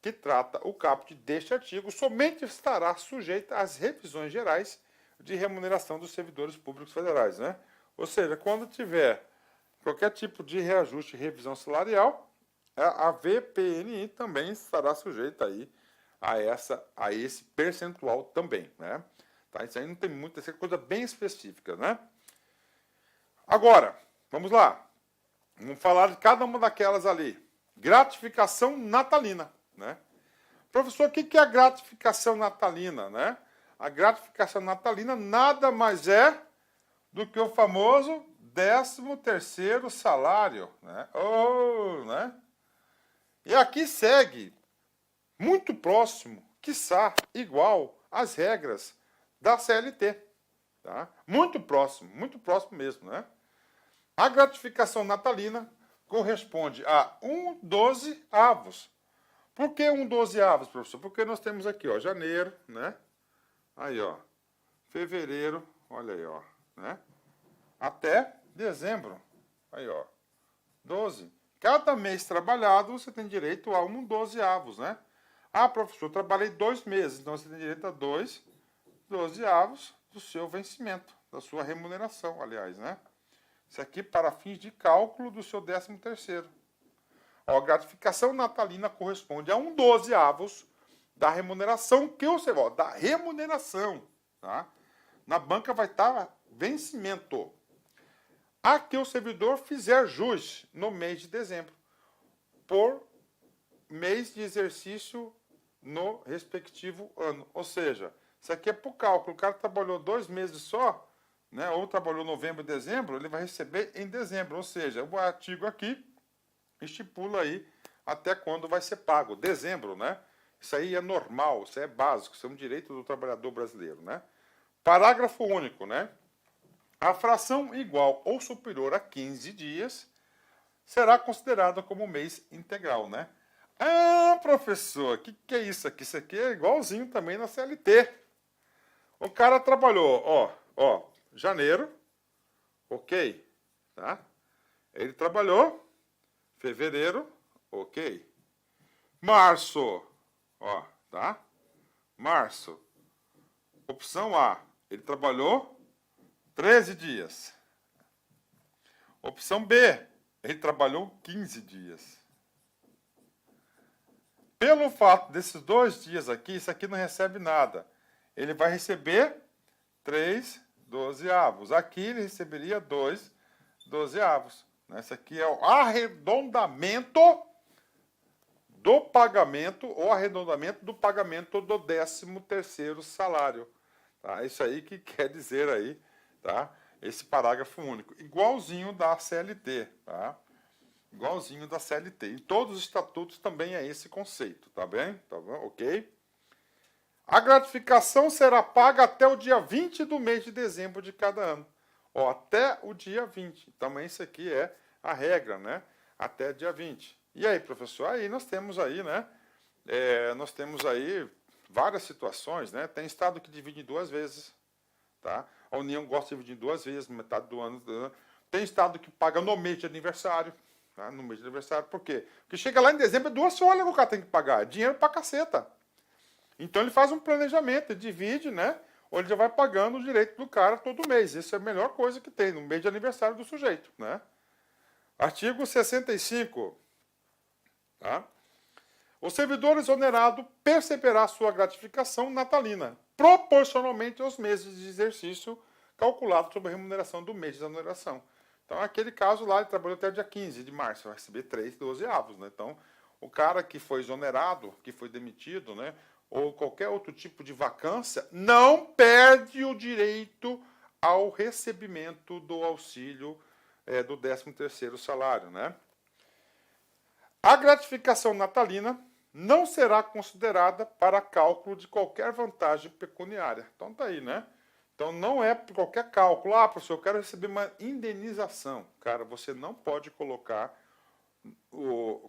que trata o caput deste artigo, somente estará sujeita às revisões gerais de remuneração dos servidores públicos federais, né? Ou seja, quando tiver qualquer tipo de reajuste e revisão salarial, a VPNI também estará sujeita aí a esse percentual também, né? Tá? Isso aí não tem muita, essa coisa bem específica, né? Agora, vamos lá. Vamos falar de cada uma daquelas ali. Gratificação natalina, né? Professor, o que é a gratificação natalina, né? A gratificação natalina nada mais é do que o famoso 13º salário, né? Né? E aqui segue muito próximo, quiçá igual às regras da CLT, tá? Muito próximo mesmo, né? A gratificação natalina corresponde a 1/12. Por que 1/12, professor? Porque nós temos aqui, ó, janeiro, né? Aí, ó, fevereiro, olha aí, ó, né? Até dezembro, aí, ó, 12. Cada mês trabalhado você tem direito a 1/12, né? Ah, professor, eu trabalhei 2 meses, então você tem direito a 2/12 do seu vencimento, da sua remuneração, aliás, né? Isso aqui para fins de cálculo do seu 13º. A gratificação natalina corresponde a 1/12 da remuneração que você... Ó, da remuneração, tá? Na banca vai estar vencimento. A que o servidor fizer jus no mês de dezembro, por mês de exercício no respectivo ano. Ou seja, isso aqui é por cálculo. O cara trabalhou 2 meses só, né? Ou trabalhou novembro e dezembro, ele vai receber em dezembro. Ou seja, o artigo aqui estipula aí até quando vai ser pago. Dezembro, né? Isso aí é normal, isso é básico, isso é um direito do trabalhador brasileiro, né? Parágrafo único, né? A fração igual ou superior a 15 dias será considerada como mês integral, né? Ah, professor, o que é isso aqui? Isso aqui é igualzinho também na CLT. O cara trabalhou, ó, janeiro, ok, tá? Ele trabalhou, fevereiro, ok. Março, ó, tá? Março, opção A, ele trabalhou 13 dias. Opção B, ele trabalhou 15 dias. Pelo fato desses 2 dias aqui, isso aqui não recebe nada. Ele vai receber 3/12. Aqui ele receberia 2/12. Esse aqui é o arredondamento do pagamento, ou arredondamento do pagamento do 13º salário. Tá? Isso aí que quer dizer aí, tá? Esse parágrafo único. Igualzinho da CLT, tá? Igualzinho da CLT. Em todos os estatutos também é esse conceito, tá bem? Tá bom? Ok? A gratificação será paga até o dia 20 do mês de dezembro de cada ano. Ó, até o dia 20. Também isso aqui é a regra, né? Até dia 20. E aí, professor? Aí nós temos aí, né? Nós temos aí várias situações, né? Tem estado que divide em 2 vezes, tá? A União gosta de dividir em 2 vezes, metade do ano. Tem estado que paga no mês de aniversário, tá? No mês de aniversário. Por quê? Porque chega lá em dezembro, é 2 folhas que o cara tem que pagar. É dinheiro pra caceta. Então ele faz um planejamento, ele divide, né? Ou ele já vai pagando o direito do cara todo mês. Isso é a melhor coisa que tem, no mês de aniversário do sujeito, né? Artigo 65. Tá? O servidor exonerado perceberá sua gratificação natalina, proporcionalmente aos meses de exercício calculado sobre a remuneração do mês de exoneração. Então, aquele caso lá, ele trabalhou até o dia 15 de março, vai receber 3/12avos, né? Então, o cara que foi exonerado, que foi demitido, né, ou qualquer outro tipo de vacância, não perde o direito ao recebimento do auxílio do 13º salário, né? A gratificação natalina não será considerada para cálculo de qualquer vantagem pecuniária. Então tá aí, né? Então não é qualquer cálculo. Ah, professor, eu quero receber uma indenização. Cara, você não pode colocar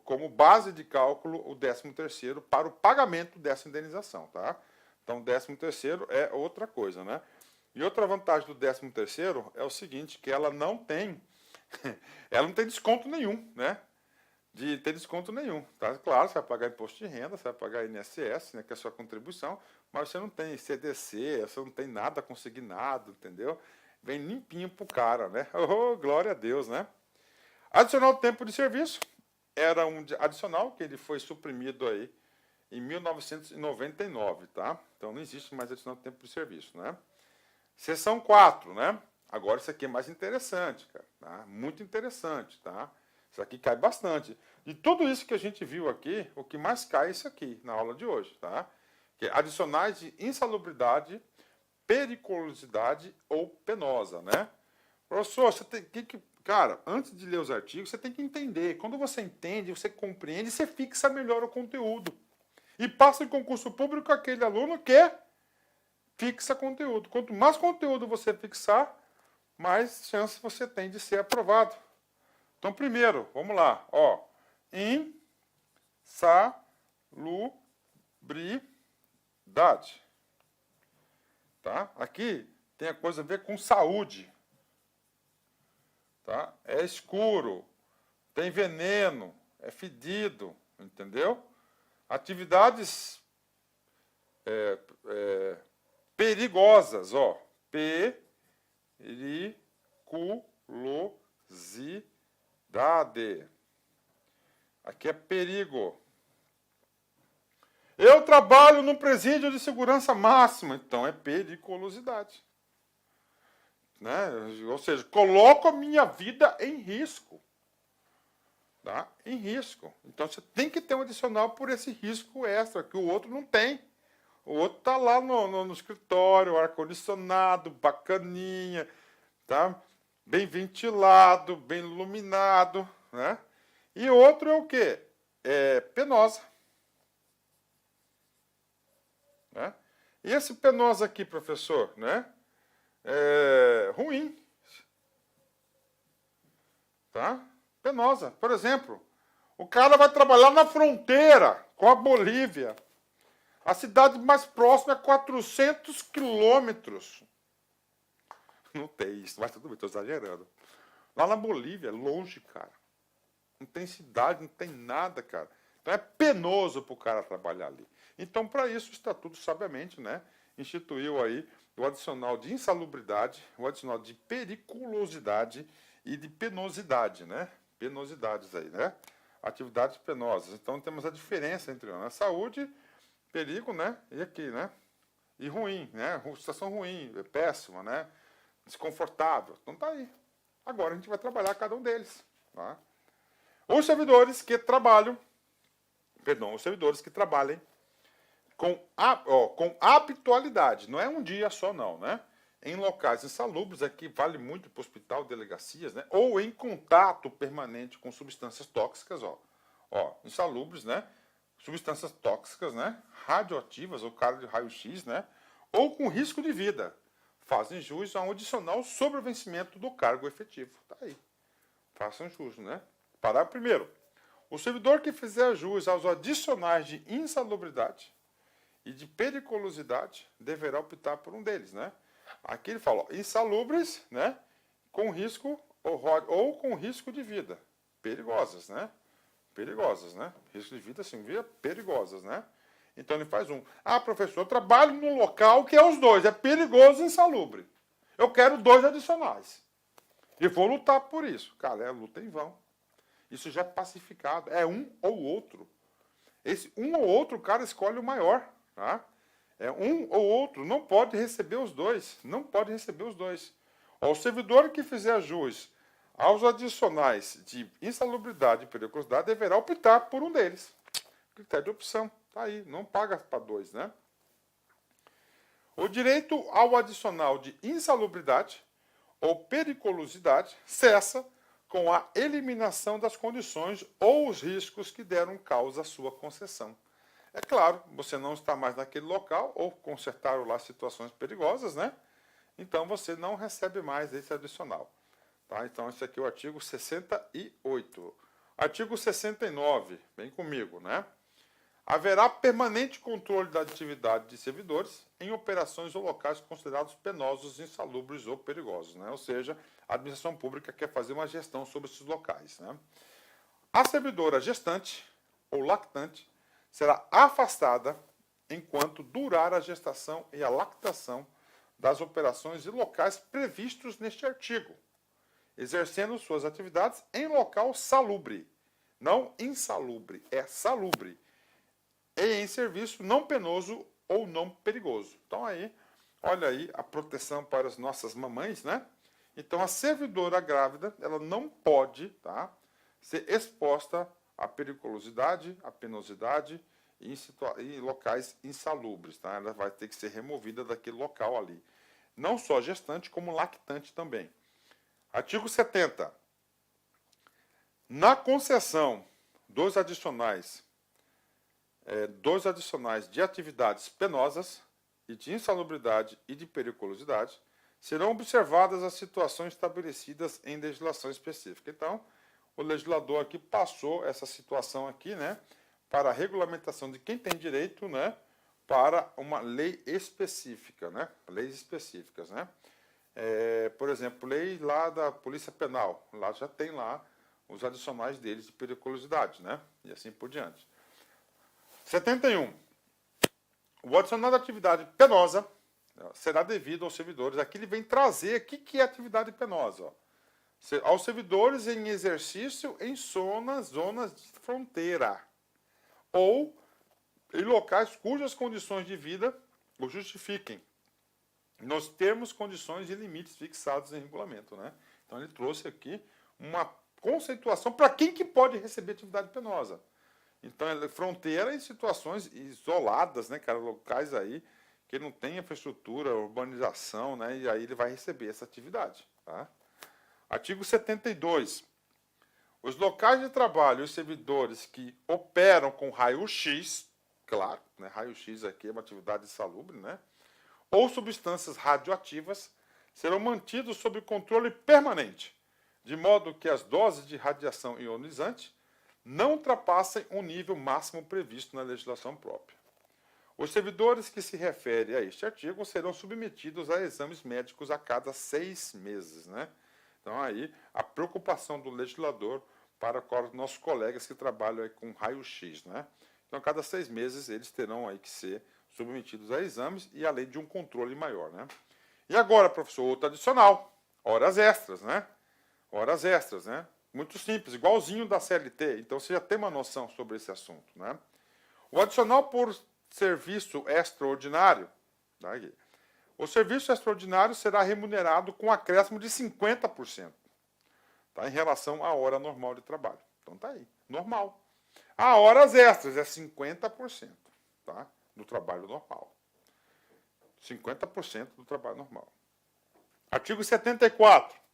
como base de cálculo o 13º para o pagamento dessa indenização, tá? Então 13º é outra coisa, né? E outra vantagem do 13º é o seguinte, que ela não tem desconto nenhum, né? De ter desconto nenhum, tá? Claro, você vai pagar imposto de renda, você vai pagar INSS, né, que é a sua contribuição, mas você não tem CDC, você não tem nada consignado, entendeu? Vem limpinho pro cara, né? Oh, glória a Deus, né? Adicional tempo de serviço era um adicional que ele foi suprimido aí em 1999, tá? Então não existe mais adicional tempo de serviço, né? Seção 4, né? Agora isso aqui é mais interessante, cara, tá? Muito interessante, tá? Isso aqui cai bastante. De tudo isso que a gente viu aqui, o que mais cai é isso aqui, na aula de hoje, tá? Que é adicionais de insalubridade, periculosidade ou penosa, né? Professor, você tem que... Cara, antes de ler os artigos, você tem que entender. Quando você entende, você compreende, você fixa melhor o conteúdo. E passa em concurso público aquele aluno que fixa conteúdo. Quanto mais conteúdo você fixar, mais chance você tem de ser aprovado. Então, primeiro, vamos lá, ó, insalubridade, tá? Aqui tem a coisa a ver com saúde, tá? É escuro, tem veneno, é fedido, entendeu? Atividades perigosas, ó, periculosidade. Aqui é perigo. Eu trabalho no presídio de segurança máxima, então é periculosidade. Né? Ou seja, coloco a minha vida em risco. Tá? Em risco. Então você tem que ter um adicional por esse risco extra, que o outro não tem. O outro está lá no escritório, ar-condicionado, bacaninha, tá? Bem ventilado, bem iluminado, né? E outro é o quê? É penosa. Né? E esse penosa aqui, professor, né? É ruim. Tá? Penosa. Por exemplo, o cara vai trabalhar na fronteira com a Bolívia. A cidade mais próxima é 400 quilômetros. Não tem isso, mas tudo bem, estou exagerando. Lá na Bolívia, longe, cara. Não tem cidade, não tem nada, cara. Então é penoso para o cara trabalhar ali. Então, para isso, o Estatuto, sabiamente, né, instituiu aí o adicional de insalubridade, o adicional de periculosidade e de penosidade, né? Penosidades aí, né? Atividades penosas. Então, temos a diferença entre a saúde, perigo, né? E aqui, né? E ruim, né? Situação ruim, péssima, né? Desconfortável. Então tá aí. Agora a gente vai trabalhar cada um deles. Tá? Os servidores que trabalhem com habitualidade, não é um dia só não, né? Em locais insalubres, aqui vale muito para o hospital, delegacias, né? Ou em contato permanente com substâncias tóxicas, ó, insalubres, né? Substâncias tóxicas, né? Radioativas, ou cara de raio-x, né? Ou com risco de vida. Fazem jus a um adicional sobre o vencimento do cargo efetivo. Tá aí. Façam jus, né? Parágrafo primeiro. O servidor que fizer jus aos adicionais de insalubridade e de periculosidade deverá optar por um deles, né? Aqui ele fala, ó, insalubres, né? Com risco ou com risco de vida. Perigosas, né? Perigosas, né? Risco de vida, sim, via perigosas, né? Então ele faz um. Ah, professor, eu trabalho num local que é os dois, é perigoso e insalubre. Eu quero 2 adicionais. E vou lutar por isso. Cara, é luta em vão. Isso já é pacificado. É um ou outro. esse um ou outro cara escolhe o maior, tá? É um ou outro, não pode receber os dois, não pode receber os dois. Ó, o servidor que fizer jus aos adicionais de insalubridade e periculosidade deverá optar por um deles. Critério de opção, tá aí, não paga para dois, né? O direito ao adicional de insalubridade ou periculosidade cessa com a eliminação das condições ou os riscos que deram causa à sua concessão. É claro, você não está mais naquele local ou consertaram lá situações perigosas, né? Então você não recebe mais esse adicional. Tá? Então esse aqui é o artigo 68. Artigo 69, vem comigo, né? Haverá permanente controle da atividade de servidores em operações ou locais considerados penosos, insalubres ou perigosos, né? Ou seja, a administração pública quer fazer uma gestão sobre esses locais, né? A servidora gestante ou lactante será afastada enquanto durar a gestação e a lactação das operações e locais previstos neste artigo, exercendo suas atividades em local salubre, não insalubre, é salubre, e em serviço não penoso ou não perigoso. Então aí, olha aí a proteção para as nossas mamães, né? Então a servidora grávida, ela não pode, tá, ser exposta à periculosidade, à penosidade e em locais insalubres, tá? Ela vai ter que ser removida daquele local ali. Não só gestante, como lactante também. Artigo 70. Na concessão dos adicionais de atividades penosas e de insalubridade e de periculosidade, serão observadas as situações estabelecidas em legislação específica. Então, o legislador aqui passou essa situação aqui, né, para a regulamentação de quem tem direito, né, para uma lei específica, né, leis específicas, né. Por exemplo, lei lá da Polícia Penal, lá já tem lá os adicionais deles de periculosidade, né, e assim por diante. 71. O adicional da atividade penosa será devido aos servidores. Aqui ele vem trazer o que é atividade penosa. Ó. Aos servidores em exercício em zonas de fronteira ou em locais cujas condições de vida o justifiquem, nos termos, condições e limites fixados em regulamento. Né? Então ele trouxe aqui uma conceituação para quem que pode receber atividade penosa. Então, é fronteira em situações isoladas, né, cara, locais aí que não tem infraestrutura, urbanização, né, e aí ele vai receber essa atividade. Tá? Artigo 72. Os locais de trabalho e os servidores que operam com raio-x, claro, né, raio-x aqui é uma atividade insalubre, né, ou substâncias radioativas, serão mantidos sob controle permanente, de modo que as doses de radiação ionizante não ultrapassem o nível máximo previsto na legislação própria. Os servidores que se referem a este artigo serão submetidos a exames médicos a cada 6 meses. Né? Então, aí, a preocupação do legislador para os nossos colegas que trabalham aí com raio-x. Né? Então, a cada 6 meses, eles terão aí que ser submetidos a exames e além de um controle maior. Né? E agora, professor, outro adicional, horas extras. Né? Horas extras, né? Muito simples, igualzinho da CLT. Então, você já tem uma noção sobre esse assunto. Né? O adicional por serviço extraordinário. Tá aqui. O serviço extraordinário será remunerado com acréscimo de 50%. Tá? Em relação à hora normal de trabalho. Então, tá aí. Normal. A horas extras é 50%. Tá? Do trabalho normal. 50% do trabalho normal. Artigo 74.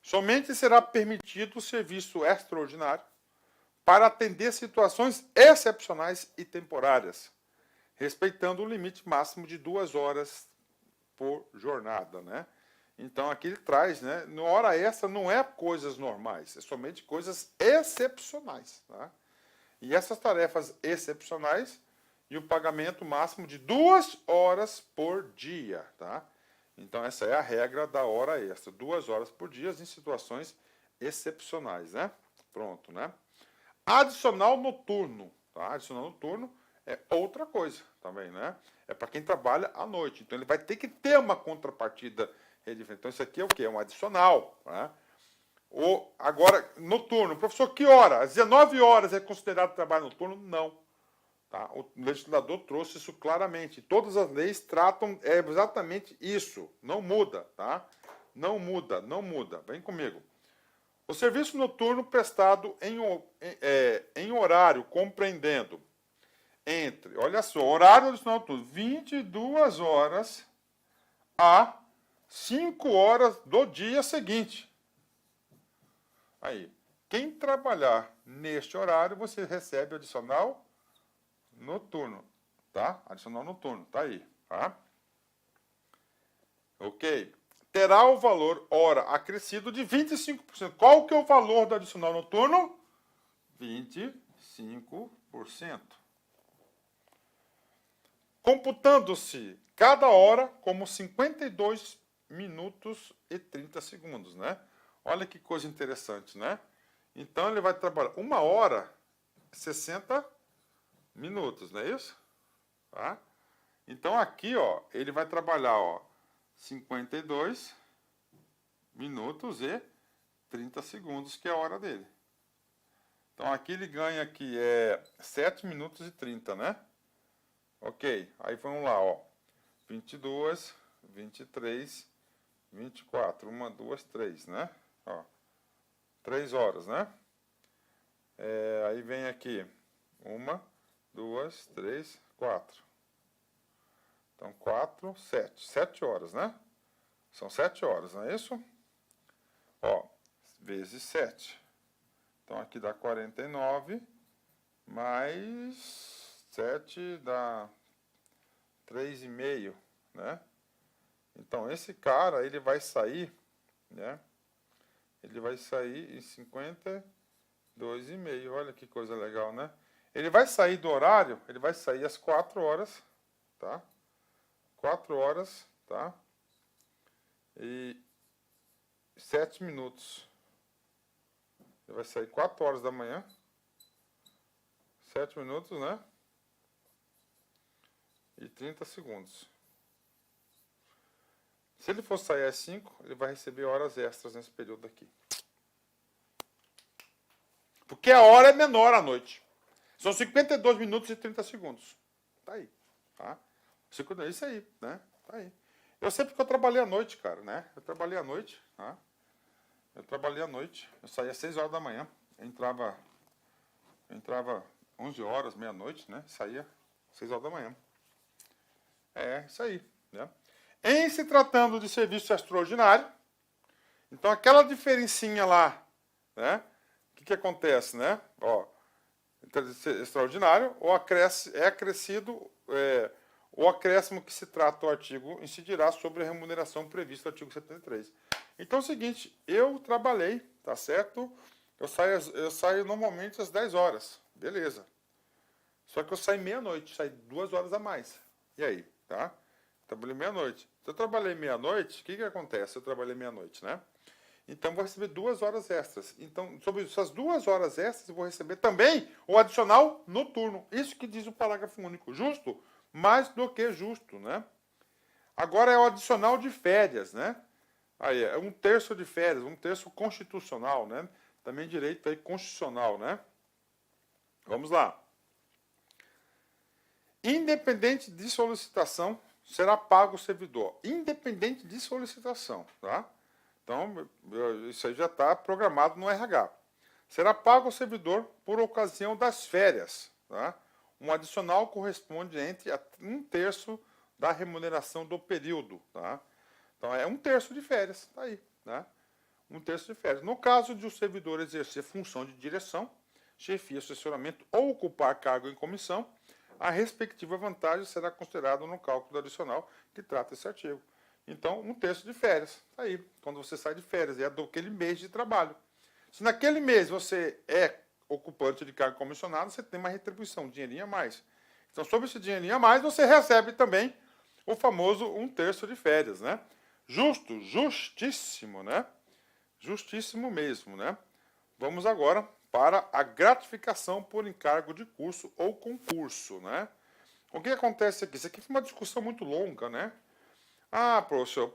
Somente será permitido o serviço extraordinário para atender situações excepcionais e temporárias, respeitando o limite máximo de 2 horas por jornada. Né? Então, aqui ele traz, né, no hora extra não é coisas normais, é somente coisas excepcionais. Tá? E essas tarefas excepcionais e o pagamento máximo de 2 horas por dia. Tá? Então, essa é a regra da hora extra. 2 horas por dia em situações excepcionais, né? Pronto, né? Adicional noturno. Tá? Adicional noturno é outra coisa também, né? É para quem trabalha à noite. Então, ele vai ter que ter uma contrapartida. Então, isso aqui é o quê? É um adicional. Né? Agora, noturno. Professor, que hora? Às 19 horas é considerado trabalho noturno? Não. Tá? O legislador trouxe isso claramente. Todas as leis tratam exatamente isso. Não muda, tá? Não muda, não muda. Vem comigo. O serviço noturno prestado em horário compreendendo entre, olha só, horário adicional noturno, 22 horas a 5 horas do dia seguinte. Aí, quem trabalhar neste horário, você recebe adicional noturno, tá? Adicional noturno, tá aí, tá? Ok. Terá o valor hora acrescido de 25%. Qual que é o valor do adicional noturno? 25%. Computando-se cada hora como 52 minutos e 30 segundos, né? Olha que coisa interessante, né? Então ele vai trabalhar 1 hora 60 minutos, não é isso? Tá? Então aqui, ó, ele vai trabalhar, ó, 52 minutos e 30 segundos, que é a hora dele. Então aqui ele ganha aqui 7 minutos e 30, né? Ok, aí vamos lá, ó. 22, 23, 24, 1, 2, 3, né? Ó, 3 horas, né? Aí vem aqui 1, 2, 3, 4. Então 4, 7. 7 horas, né? São 7 horas, não é isso? Ó, vezes 7. Então aqui dá 49, mais 7 dá 3,5, né? Então esse cara, ele vai sair, né? Ele vai sair em 52,5. Olha que coisa legal, né? Ele vai sair do horário, ele vai sair às 4 horas, tá? 4 horas, tá? E 7 minutos. Ele vai sair 4 horas da manhã. 7 minutos, né? E 30 segundos. Se ele for sair às 5, ele vai receber horas extras nesse período aqui. Porque a hora é menor à noite. São 52 minutos e 30 segundos. Tá aí. Tá? Isso aí, né? Tá aí. Eu sei porque eu trabalhei à noite, cara, né? Eu trabalhei à noite, tá? Eu trabalhei à noite. Eu saía às 6 horas da manhã. Eu entrava 11 horas, meia-noite, né? Saía às 6 horas da manhã. Isso aí, né? Em se tratando de serviço extraordinário, então aquela diferencinha lá, né? O que acontece, né? Ó, extraordinário, o acréscimo que se trata o artigo incidirá sobre a remuneração prevista no artigo 73. Então é o seguinte, eu trabalhei, tá certo? Eu saio normalmente às 10 horas, beleza. Só que eu saio meia-noite, saio 2 horas a mais. E aí, tá? Trabalhei meia-noite. Se eu trabalhei meia-noite, o que acontece? Eu trabalhei meia-noite, né? Então, vou receber 2 horas extras. Então, sobre essas 2 horas extras, eu vou receber também o adicional noturno. Isso que diz o parágrafo único. Justo? Mais do que justo, né? Agora é o adicional de férias, né? Aí, é 1/3 de férias, 1/3 constitucional, né? Também direito aí constitucional, né? Vamos lá. Independente de solicitação, será pago o servidor. Independente de solicitação, tá? Então, isso aí já está programado no RH. Será pago ao servidor por ocasião das férias. Tá? Um adicional corresponde entre 1/3 da remuneração do período. Tá? Então, é 1/3 de férias. Tá aí. Né? 1/3 de férias. No caso de o servidor exercer função de direção, chefia, assessoramento ou ocupar cargo em comissão, a respectiva vantagem será considerada no cálculo adicional que trata esse artigo. Então, 1/3 de férias. Aí, quando você sai de férias, é daquele mês de trabalho. Se naquele mês você é ocupante de cargo comissionado, você tem uma retribuição, um dinheirinho a mais. Então, sobre esse dinheirinho a mais, você recebe também o famoso 1/3 de férias, né? Justo, justíssimo, né? Justíssimo mesmo, né? Vamos agora para a gratificação por encargo de curso ou concurso, né? O que acontece aqui? Isso aqui foi uma discussão muito longa, né? Ah, professor,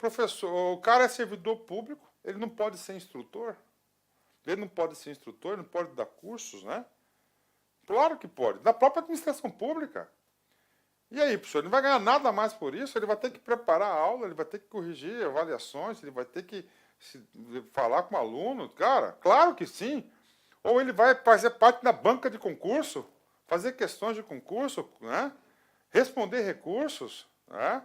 o cara é servidor público, ele não pode ser instrutor? Ele não pode ser instrutor, ele não pode dar cursos, né? Claro que pode. Da própria administração pública. E aí, professor, ele não vai ganhar nada mais por isso, ele vai ter que preparar a aula, ele vai ter que corrigir avaliações, ele vai ter que falar com o aluno. Cara, claro que sim. Ou ele vai fazer parte da banca de concurso, fazer questões de concurso, né? Responder recursos, né?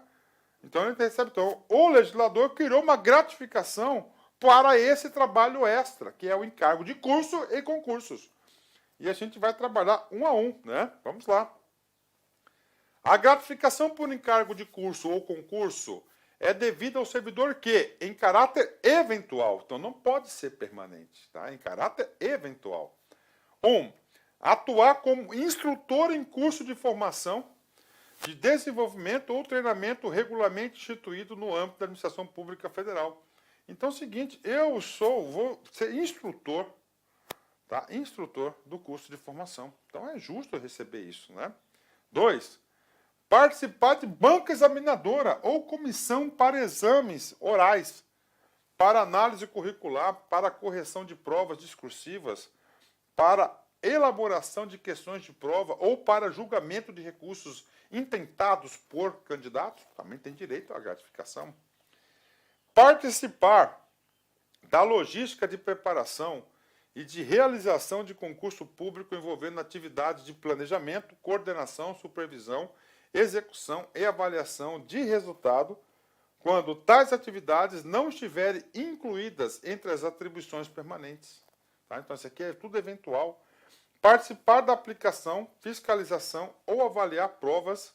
Então ele recebe. Então, o legislador criou uma gratificação para esse trabalho extra, que é o encargo de curso e concursos. E a gente vai trabalhar um a um, né? Vamos lá. A gratificação por encargo de curso ou concurso é devida ao servidor que, em caráter eventual, então não pode ser permanente, tá? Em caráter eventual. 1. Atuar como instrutor em curso de formação, de desenvolvimento ou treinamento regularmente instituído no âmbito da administração pública federal. Então é o seguinte, vou ser instrutor, tá? Instrutor do curso de formação. Então é justo eu receber isso, né? 2. Participar de banca examinadora ou comissão para exames orais, para análise curricular, para correção de provas discursivas, para elaboração de questões de prova ou para julgamento de recursos intentados por candidatos, também tem direito à gratificação. Participar da logística de preparação e de realização de concurso público envolvendo atividades de planejamento, coordenação, supervisão, execução e avaliação de resultado, quando tais atividades não estiverem incluídas entre as atribuições permanentes. Tá? Então, isso aqui é tudo eventual. Participar da aplicação, fiscalização ou avaliar provas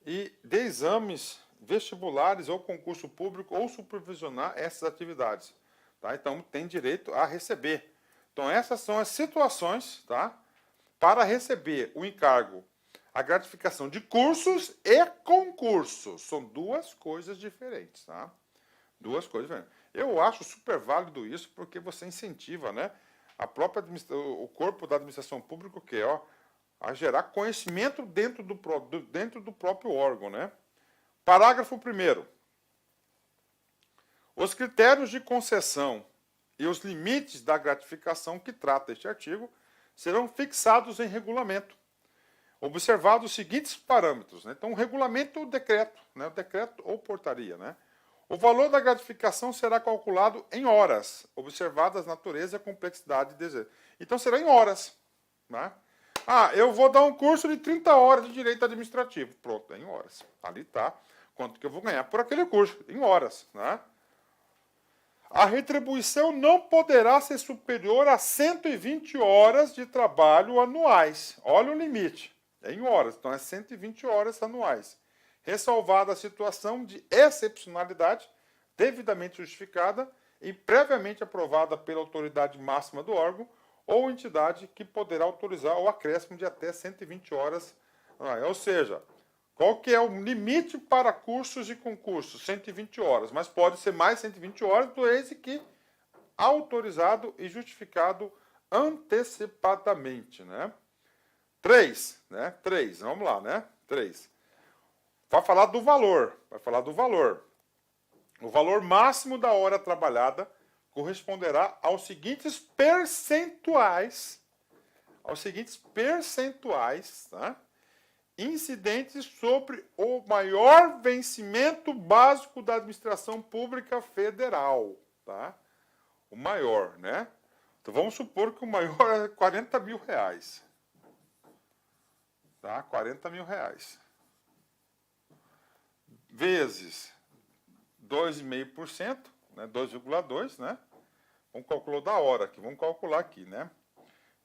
e de exames vestibulares ou concurso público ou supervisionar essas atividades. Tá? Então, tem direito a receber. Então, essas são as situações, tá? Para receber o encargo, a gratificação de cursos e concursos. São duas coisas diferentes, tá? Duas coisas diferentes. Eu acho super válido isso porque você incentiva, né, o corpo da administração pública que é, a gerar conhecimento dentro do próprio órgão, né? Parágrafo 1º. Os critérios de concessão e os limites da gratificação que trata este artigo serão fixados em regulamento, observados os seguintes parâmetros, né? Então, o regulamento ou decreto, né? O decreto ou portaria, né? O valor da gratificação será calculado em horas, observadas a natureza e a complexidade de desejo. Então, será em horas, né? Ah, eu vou dar um curso de 30 horas de direito administrativo. Pronto, é em horas. Ali está quanto que eu vou ganhar por aquele curso, em horas, né? A retribuição não poderá ser superior a 120 horas de trabalho anuais. Olha o limite. É em horas, então é 120 horas anuais. Ressalvada a situação de excepcionalidade devidamente justificada e previamente aprovada pela autoridade máxima do órgão ou entidade que poderá autorizar o acréscimo de até 120 horas. Ou seja, qual que é o limite para cursos e concursos? 120 horas, mas pode ser mais 120 horas, desde que autorizado e justificado antecipadamente, né? 3, né? 3, vamos lá, né? 3. Vai falar do valor, O valor máximo da hora trabalhada corresponderá aos seguintes percentuais, tá? Incidentes sobre o maior vencimento básico da administração pública federal, tá? O maior, né? Então vamos supor que o maior é 40 mil reais. Tá? 40 mil reais. Vezes 2,5%, né? 2,2%, né? Vamos calcular da hora aqui, vamos calcular aqui, né?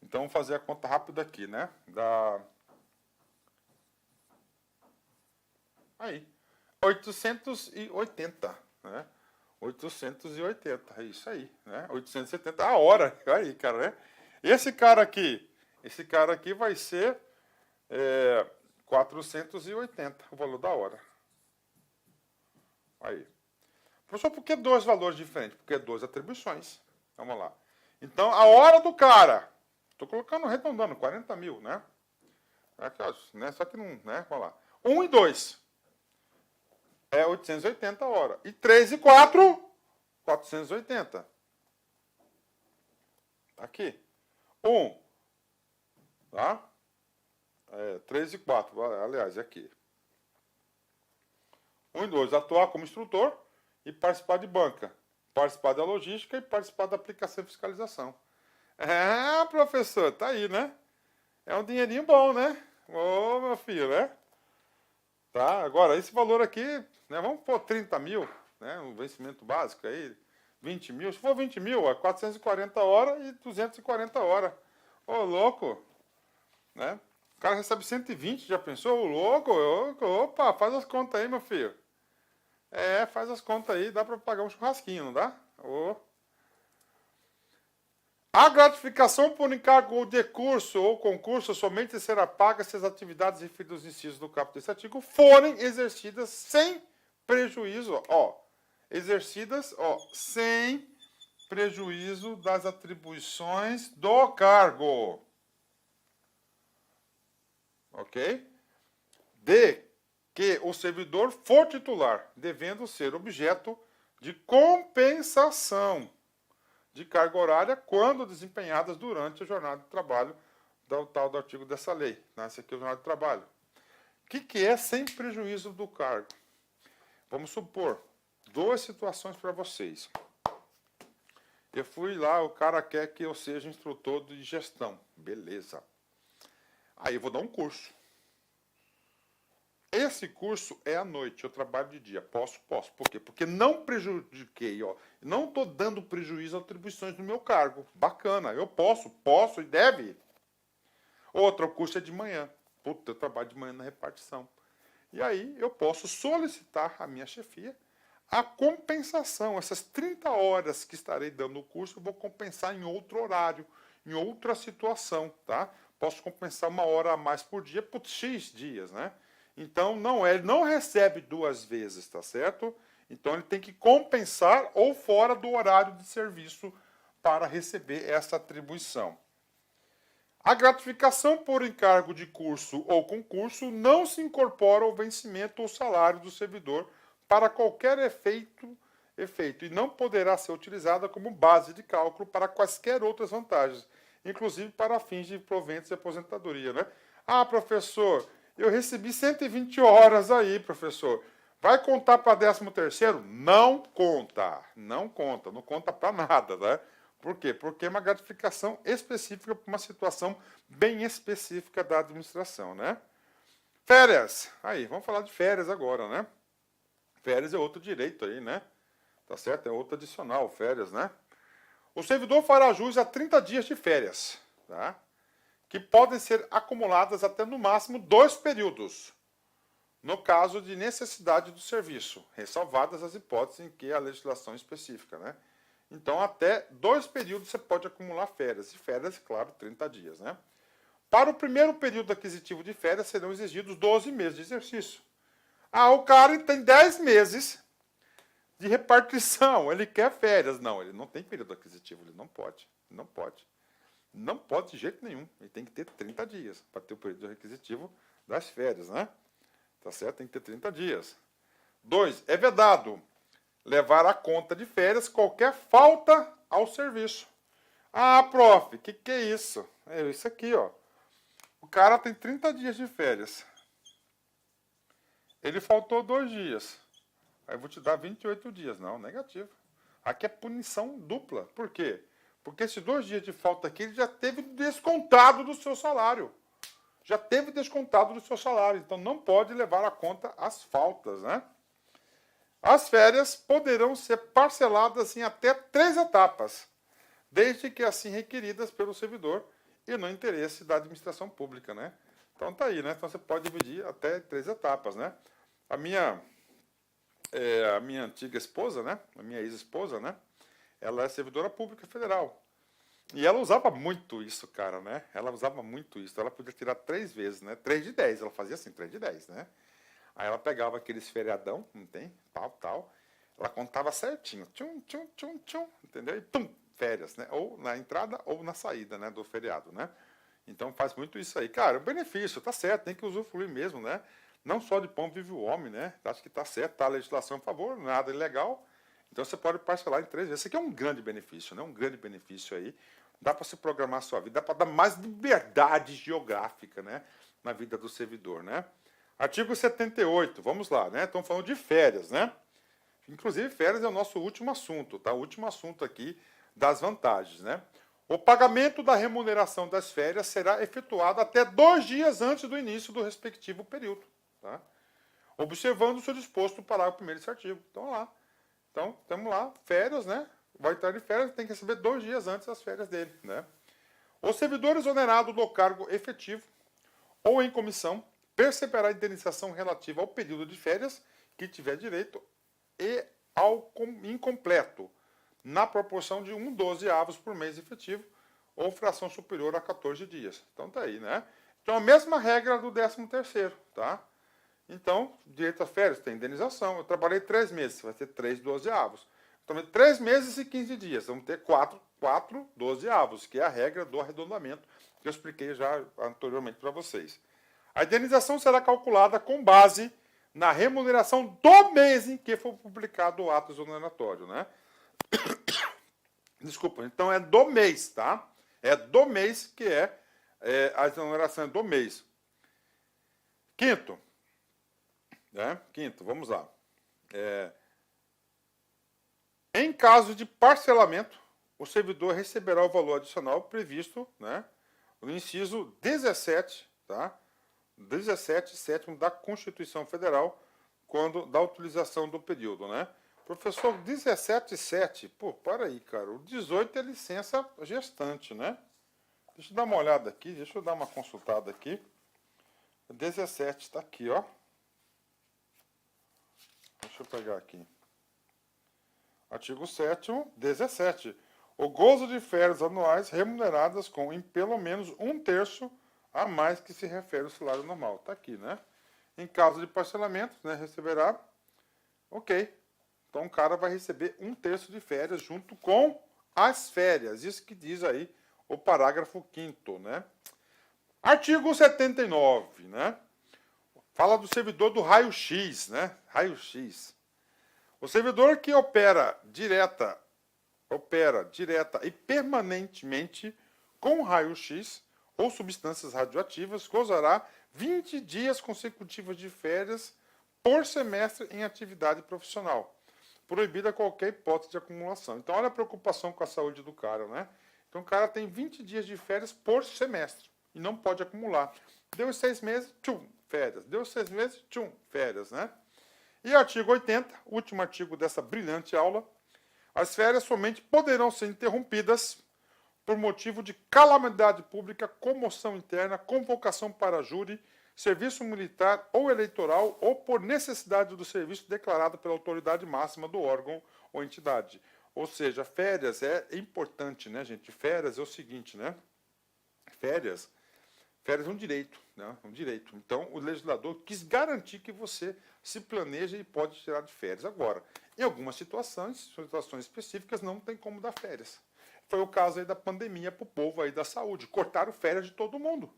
Então vamos fazer a conta rápida aqui, né? Aí, 880, né? 880, é isso aí, né? 870 a hora, aí, cara, né? Esse cara aqui vai ser 480, o valor da hora. Aí. Professor, por que dois valores diferentes? Porque duas atribuições. Vamos lá. Então, a hora do cara, estou colocando, arredondando, 40 mil, né? Né? Só que não, né? Vamos lá. 1 e 2 é 880 a hora. E 3 e 4, 480. Aqui. 1, tá? 3 e 4, aliás, é aqui. 1 e 2, atuar como instrutor e participar de banca. Participar da logística e participar da aplicação e fiscalização. Professor, tá aí, né? É um dinheirinho bom, né? Ô, meu filho, né? Tá, agora, esse valor aqui, né? Vamos pôr 30 mil, né? Um vencimento básico aí, 20 mil. Se for 20 mil, é 440 horas e 240 horas. Ô, louco, né? O cara recebe 120, já pensou? Ô, louco, opa, faz as contas aí, meu filho. Faz as contas aí, dá para pagar um churrasquinho, não dá? A gratificação por encargo de curso ou concurso somente será paga se as atividades referidas nos incisos do caput desse artigo forem exercidas sem prejuízo, sem prejuízo das atribuições do cargo. Ok? De que o servidor for titular, devendo ser objeto de compensação de carga horária quando desempenhadas durante a jornada de trabalho do tal do artigo dessa lei. Esse aqui é o jornada de trabalho. O que é sem prejuízo do cargo? Vamos supor, duas situações para vocês. Eu fui lá, o cara quer que eu seja instrutor de gestão. Beleza. Aí eu vou dar um curso. Esse curso é à noite, eu trabalho de dia. Posso. Por quê? Porque não prejudiquei, não estou dando prejuízo às atribuições do meu cargo. Bacana, eu posso e deve. Outro curso é de manhã. Puta, eu trabalho de manhã na repartição. E aí eu posso solicitar à minha chefia a compensação. Essas 30 horas que estarei dando no curso, eu vou compensar em outro horário, em outra situação, tá? Posso compensar 1 hora a mais por dia por X dias, né? Então, ele não recebe 2 vezes, tá certo? Então, ele tem que compensar ou fora do horário de serviço para receber essa atribuição. A gratificação por encargo de curso ou concurso não se incorpora ao vencimento ou salário do servidor para qualquer efeito e não poderá ser utilizada como base de cálculo para quaisquer outras vantagens, inclusive para fins de proventos e aposentadoria, né? Professor, eu recebi 120 horas aí, professor. Vai contar para 13º? Não conta. Não conta para nada, né? Por quê? Porque é uma gratificação específica para uma situação bem específica da administração, né? Férias. Aí, vamos falar de férias agora, né? Férias é outro direito aí, né? Tá certo? É outro adicional, férias, né? O servidor fará jus a 30 dias de férias, tá? Que podem ser acumuladas até no máximo 2 períodos, no caso de necessidade do serviço, ressalvadas as hipóteses em que a legislação específica, né? Então, até 2 períodos você pode acumular férias, e férias, claro, 30 dias, né? Para o primeiro período aquisitivo de férias, serão exigidos 12 meses de exercício. O cara tem 10 meses de repartição, ele quer férias. Não, ele não tem período aquisitivo, ele não pode. Não pode de jeito nenhum. Ele tem que ter 30 dias para ter o período requisitivo das férias, né? Tá certo? Tem que ter 30 dias. 2. É vedado levar à conta de férias qualquer falta ao serviço. Prof, o que é isso? É isso aqui, ó. O cara tem 30 dias de férias. Ele faltou 2 dias. Aí eu vou te dar 28 dias. Não, negativo. Aqui é punição dupla. Por quê? Porque esses 2 dias de falta aqui, ele já teve descontado do seu salário. Então, não pode levar à conta as faltas, né? As férias poderão ser parceladas em até 3 etapas, desde que assim requeridas pelo servidor e no interesse da administração pública, né? Então, tá aí, né? Então, você pode dividir até 3 etapas, né? A minha antiga esposa, né? A minha ex-esposa, né? Ela é servidora pública federal. E ela usava muito isso, cara, né? Ela usava muito isso. Ela podia tirar 3 vezes, né? 3 de 10. Ela fazia assim, 3 de 10, né? Aí ela pegava aqueles feriadão, não tem? Tal. Ela contava certinho. Tchum, tchum, tchum, tchum. Entendeu? E pum, férias, né? Ou na entrada ou na saída, né? Do feriado, né? Então faz muito isso aí. Cara, o benefício, tá certo, tem que usufruir mesmo, né? Não só de pão vive o homem, né? Acho que tá certo, tá a legislação a favor, nada ilegal. Então você pode parcelar em 3 vezes. Esse aqui é um grande benefício, né? Um grande benefício aí Dá para se programar a sua vida, dá para dar mais liberdade geográfica, né, na vida do servidor, né? Artigo 78, vamos lá, né? Estamos falando de férias, né? Inclusive, férias é o nosso último assunto, tá? O último assunto aqui das vantagens, né? O pagamento da remuneração das férias será efetuado até 2 dias antes do início do respectivo período, tá? Observando o seu disposto no parágrafo 1º desse artigo. Então, lá. Então, temos lá, férias, né? Vai estar de férias, tem que receber 2 dias antes das férias dele, né? O servidor exonerado do cargo efetivo ou em comissão perceberá a indenização relativa ao período de férias que tiver direito e ao incompleto, na proporção de 1/12 por mês efetivo ou fração superior a 14 dias. Então tá aí, né? Então a mesma regra do 13º, tá? Então, direito a férias tem indenização. Eu trabalhei 3 meses, vai ter 3/12. Então, 3 meses e 15 dias, vamos ter 4/12, que é a regra do arredondamento que eu expliquei já anteriormente para vocês. A indenização será calculada com base na remuneração do mês em que for publicado o ato exoneratório, né? Desculpa, então é do mês, tá? É do mês que a exoneração é do mês. Quinto, né? Quinto, vamos lá. Em caso de parcelamento, o servidor receberá o valor adicional previsto, né, no inciso 17, tá? 17, sétimo da Constituição Federal, quando da utilização do período, né? Professor, 17,7, pô, para aí, cara. O 18 é licença gestante, né? Deixa eu dar uma olhada aqui, deixa eu dar uma consultada aqui. O 17 está aqui, ó. Deixa eu pegar aqui. Artigo 7º, 17. O gozo de férias anuais remuneradas com em pelo menos 1/3 a mais que se refere ao salário normal. Está aqui, né? Em caso de parcelamento, né, receberá. Ok. Então o cara vai receber 1/3 de férias junto com as férias. Isso que diz aí o parágrafo 5º, né? Artigo 79, né? Fala do servidor do raio-x, né? Raio-x. O servidor que opera direta e permanentemente com raio-x ou substâncias radioativas gozará 20 dias consecutivos de férias por semestre em atividade profissional. Proibida qualquer hipótese de acumulação. Então, olha a preocupação com a saúde do cara, né? Então, o cara tem 20 dias de férias por semestre e não pode acumular. Deu 6 meses, tchum, férias. Deu 6 meses, tchum, férias, né? E artigo 80, último artigo dessa brilhante aula, as férias somente poderão ser interrompidas por motivo de calamidade pública, comoção interna, convocação para júri, serviço militar ou eleitoral ou por necessidade do serviço declarado pela autoridade máxima do órgão ou entidade. Ou seja, férias é importante, né, gente? Férias é o seguinte, né? Férias é um direito, né? Um direito. Então, o legislador quis garantir que você se planeja e pode tirar de férias. Agora, em algumas situações específicas, não tem como dar férias. Foi o caso aí da pandemia para o povo aí da saúde. Cortaram férias de todo mundo.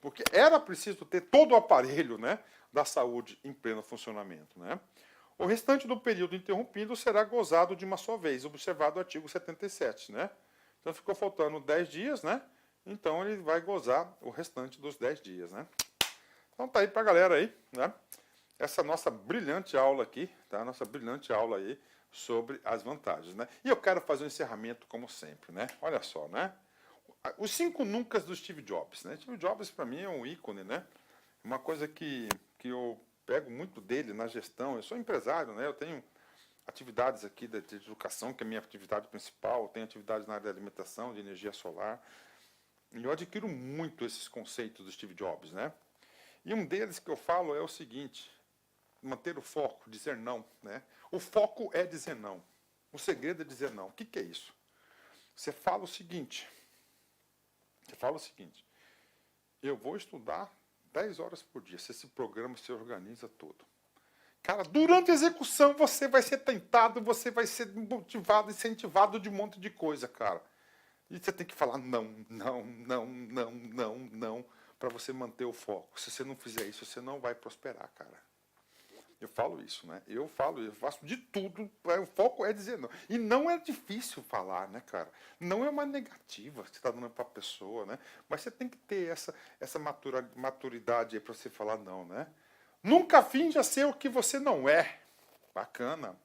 Porque era preciso ter todo o aparelho, né, da saúde em pleno funcionamento, né? O restante do período interrompido será gozado de uma só vez, observado o artigo 77, né? Então ficou faltando 10 dias, né? Então ele vai gozar o restante dos 10 dias, né? Então tá aí pra galera aí, né? Essa nossa brilhante aula aqui, tá? Nossa brilhante aula aí sobre as vantagens, né? E eu quero fazer um encerramento como sempre, né? Olha só, né? Os 5 nuncas do Steve Jobs, né? Steve Jobs para mim é um ícone, né? Uma coisa que eu pego muito dele na gestão. Eu sou empresário, né? Eu tenho atividades aqui de educação, que é a minha atividade principal. Eu tenho atividades na área de alimentação, de energia solar. E eu adquiro muito esses conceitos do Steve Jobs, né? E um deles que eu falo é o seguinte: manter o foco, dizer não, né? O foco é dizer não. O segredo é dizer não. O que é isso? Você fala o seguinte: eu vou estudar 10 horas por dia. Você se programa, se organiza todo. Cara, durante a execução você vai ser tentado, você vai ser motivado, incentivado de um monte de coisa, cara. E você tem que falar não, para você manter o foco. Se você não fizer isso, você não vai prosperar, cara. Eu falo isso, né? Eu faço de tudo, o foco é dizer não. E não é difícil falar, né, cara? Não é uma negativa que você está dando para a pessoa, né? Mas você tem que ter essa maturidade aí para você falar não, né? Nunca finja ser o que você não é. Bacana.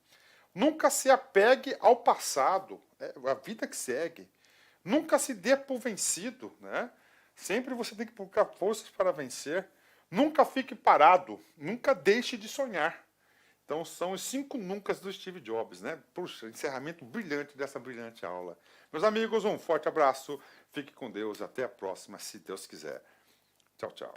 Nunca se apegue ao passado, é a vida que segue. Nunca se dê por vencido, né? Sempre você tem que buscar forças para vencer. Nunca fique parado, nunca deixe de sonhar. Então são os 5 nuncas do Steve Jobs, né? Puxa, encerramento brilhante dessa brilhante aula. Meus amigos, um forte abraço, fique com Deus, até a próxima, se Deus quiser. Tchau, tchau.